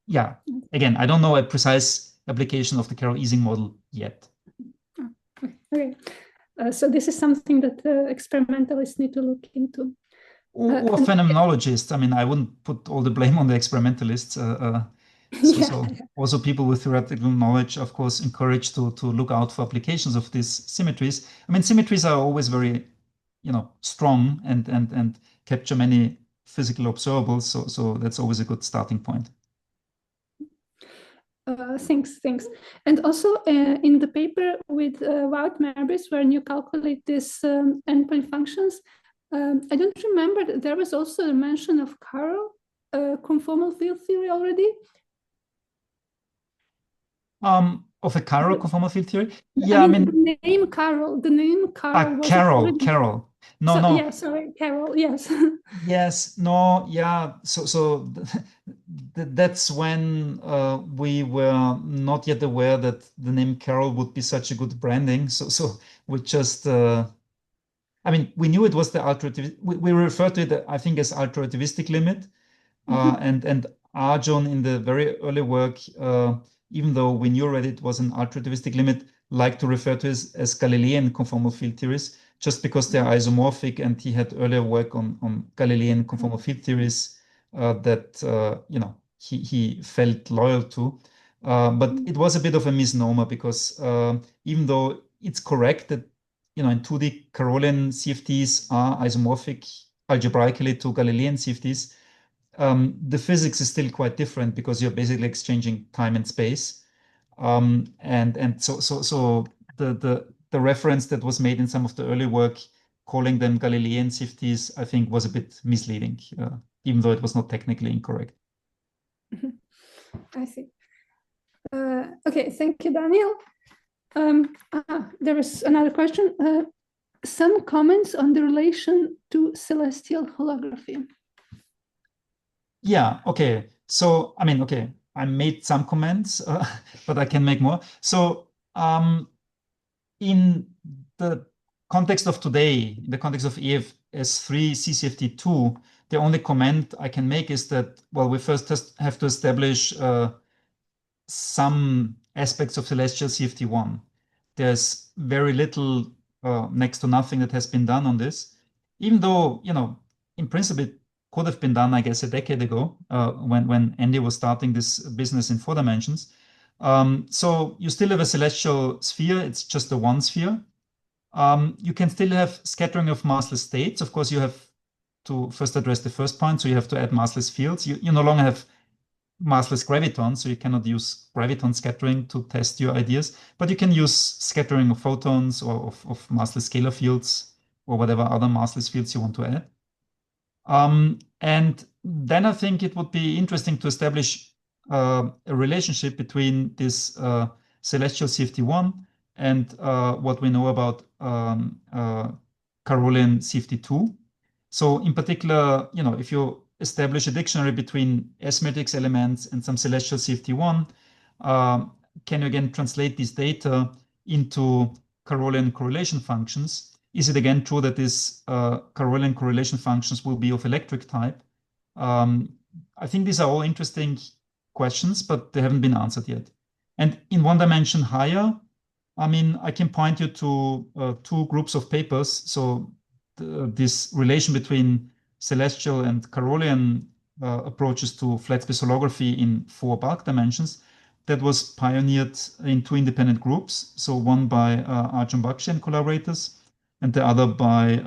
yeah, again, I don't know a precise application of the Carroll Ising model yet. Okay. So this is something that experimentalists need to look into. Or phenomenologists. I mean, I wouldn't put all the blame on the experimentalists. So also people with theoretical knowledge, of course, encouraged to look out for applications of these symmetries. I mean, symmetries are always very, strong and capture many physical observables. So that's always a good starting point. Thanks. And also in the paper with Wout Merbis, when you calculate these endpoint functions, I don't remember that there was also a mention of Carroll conformal field theory already. Of a Carroll conformal field theory? Yeah, I mean the name Carroll. Was Carroll. No. Yeah, sorry, Carroll. Yes. Yes. No. Yeah. So that's when we were not yet aware that the name Carroll would be such a good branding. So we just. I mean, we knew it was the we referred to it, I think, as ultra-relativistic limit, and Arjun in the very early work, even though we knew already it was an ultra-relativistic limit, liked to refer to it as Galilean conformal field theories, just because they're isomorphic, and he had earlier work on Galilean conformal field theories that he felt loyal to. But it was a bit of a misnomer, because even though it's correct that in 2D, Carrollian CFTs are isomorphic algebraically to Galilean CFTs. The physics is still quite different, because you're basically exchanging time and space. And so the reference that was made in some of the early work, calling them Galilean CFTs, I think was a bit misleading, even though it was not technically incorrect. I see. Okay, thank you, Daniel. There is another question. Some comments on the relation to celestial holography. Yeah, okay. So, I mean, okay, I made some comments, but I can make more. So, in the context of today, in the context of EFS3 CCFT2, the only comment I can make is that, well, we first have to establish some aspects of celestial CFT1. There's very little, next to nothing, that has been done on this, even though, in principle, it could have been done, I guess, a decade ago, when Andy was starting this business in 4 dimensions. So you still have a celestial sphere. It's just a one sphere. You can still have scattering of massless states. Of course, you have to first address the first point. So you have to add massless fields. You no longer have massless gravitons, so you cannot use graviton scattering to test your ideas, but you can use scattering of photons or of massless scalar fields or whatever other massless fields you want to add. And then I think it would be interesting to establish a relationship between this celestial CFT1 and what we know about Carrollian CFT2. So in particular, if you establish a dictionary between S-matrix elements and some celestial CFT1, can you again translate this data into Carrollian correlation functions? Is it again true that these Carrollian correlation functions will be of electric type? I think these are all interesting questions, but they haven't been answered yet. And in one dimension higher, I mean, I can point you to two groups of papers. So this relation between celestial and Carrollian approaches to flat space holography in 4 bulk dimensions, that was pioneered in 2 independent groups. So one by Arjun Bakshi and collaborators, and the other by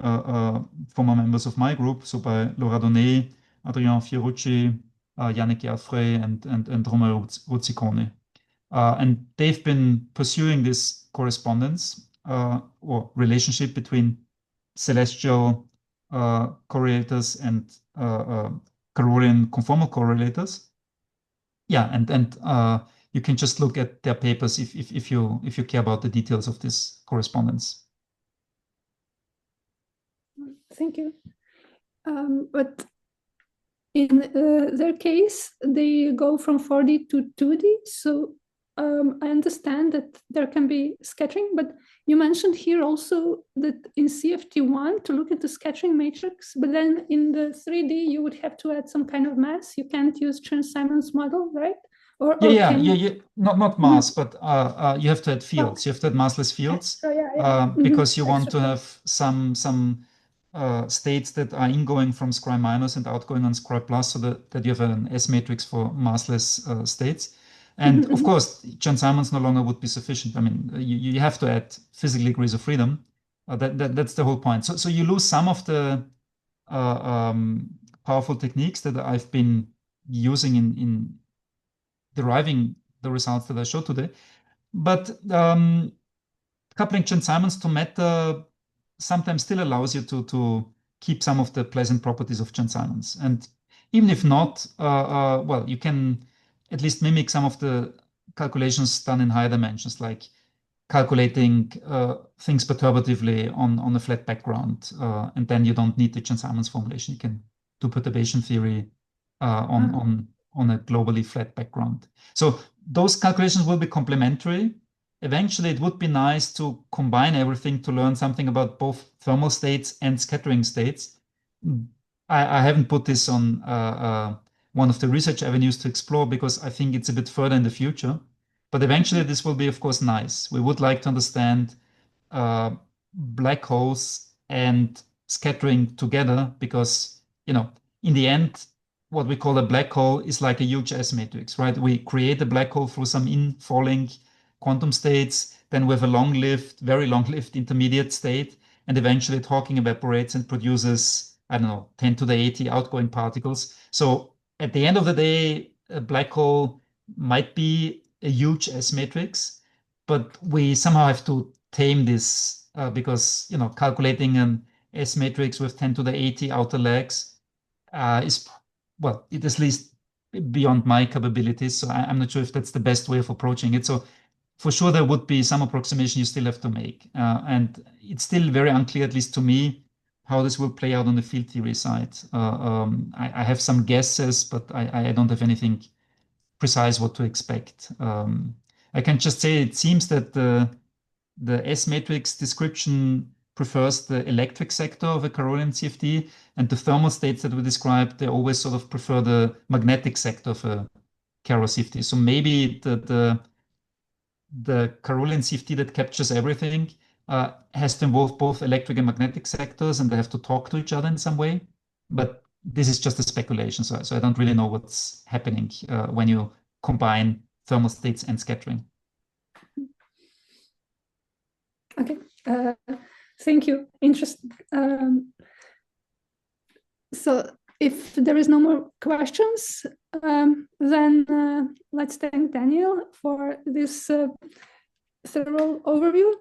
former members of my group, so by Laura Donnet, Adrien Fiorucci, Yannick Gerfrey, and Romero Ruzziconi. And they've been pursuing this correspondence or relationship between celestial correlators and Carrollian conformal correlators. Yeah, and you can just look at their papers if you care about the details of this correspondence. Thank you. But in their case, they go from 4D to 2D. So I understand that there can be scattering, but you mentioned here also that in CFT1 to look at the scattering matrix, but then in the 3D you would have to add some kind of mass. You can't use Chern-Simons model, right? Yeah. Not mass, but you have to add fields. You have to add massless fields because you want to have some states that are ingoing from scry minus and outgoing on scry plus, so that you have an S matrix for massless states. And of course, Chern-Simons no longer would be sufficient. I mean, you have to add physical degrees of freedom. That's the whole point. So you lose some of the powerful techniques that I've been using in deriving the results that I showed today. But coupling Chern-Simons to matter sometimes still allows you to keep some of the pleasant properties of Chern-Simons. And even if not, well, you can at least mimic some of the calculations done in higher dimensions, like calculating things perturbatively on a flat background. And then you don't need the Chern-Simons formulation. You can do perturbation theory on a globally flat background. So those calculations will be complementary. Eventually, it would be nice to combine everything to learn something about both thermal states and scattering states. I haven't put this on one of the research avenues to explore because I think it's a bit further in the future. But eventually, this will be, of course, nice. We would like to understand black holes and scattering together because, in the end, what we call a black hole is like a huge S matrix, right? We create a black hole through some infalling quantum states, then we have a very long-lived intermediate state, and eventually Hawking evaporates and produces, I don't know, 10 to the 80 outgoing particles. So at the end of the day, a black hole might be a huge S matrix, but we somehow have to tame this because, calculating an S matrix with 10 to the 80 outer legs is, well, it is at least beyond my capabilities. So I'm not sure if that's the best way of approaching it. So for sure, there would be some approximation you still have to make. And it's still very unclear, at least to me, how this will play out on the field theory side. I have some guesses, but I don't have anything precise what to expect. I can just say it seems that the S matrix description prefers the electric sector of a Carrollian CFT, and the thermal states that we described, they always sort of prefer the magnetic sector of a Carroll CFT. So maybe the Carrollian CFT that captures everything has to involve both electric and magnetic sectors, and they have to talk to each other in some way. But this is just a speculation, so I don't really know what's happening when you combine thermal states and scattering. Okay, thank you. Interesting. So if there is no more questions, Then let's thank Daniel for this thorough overview.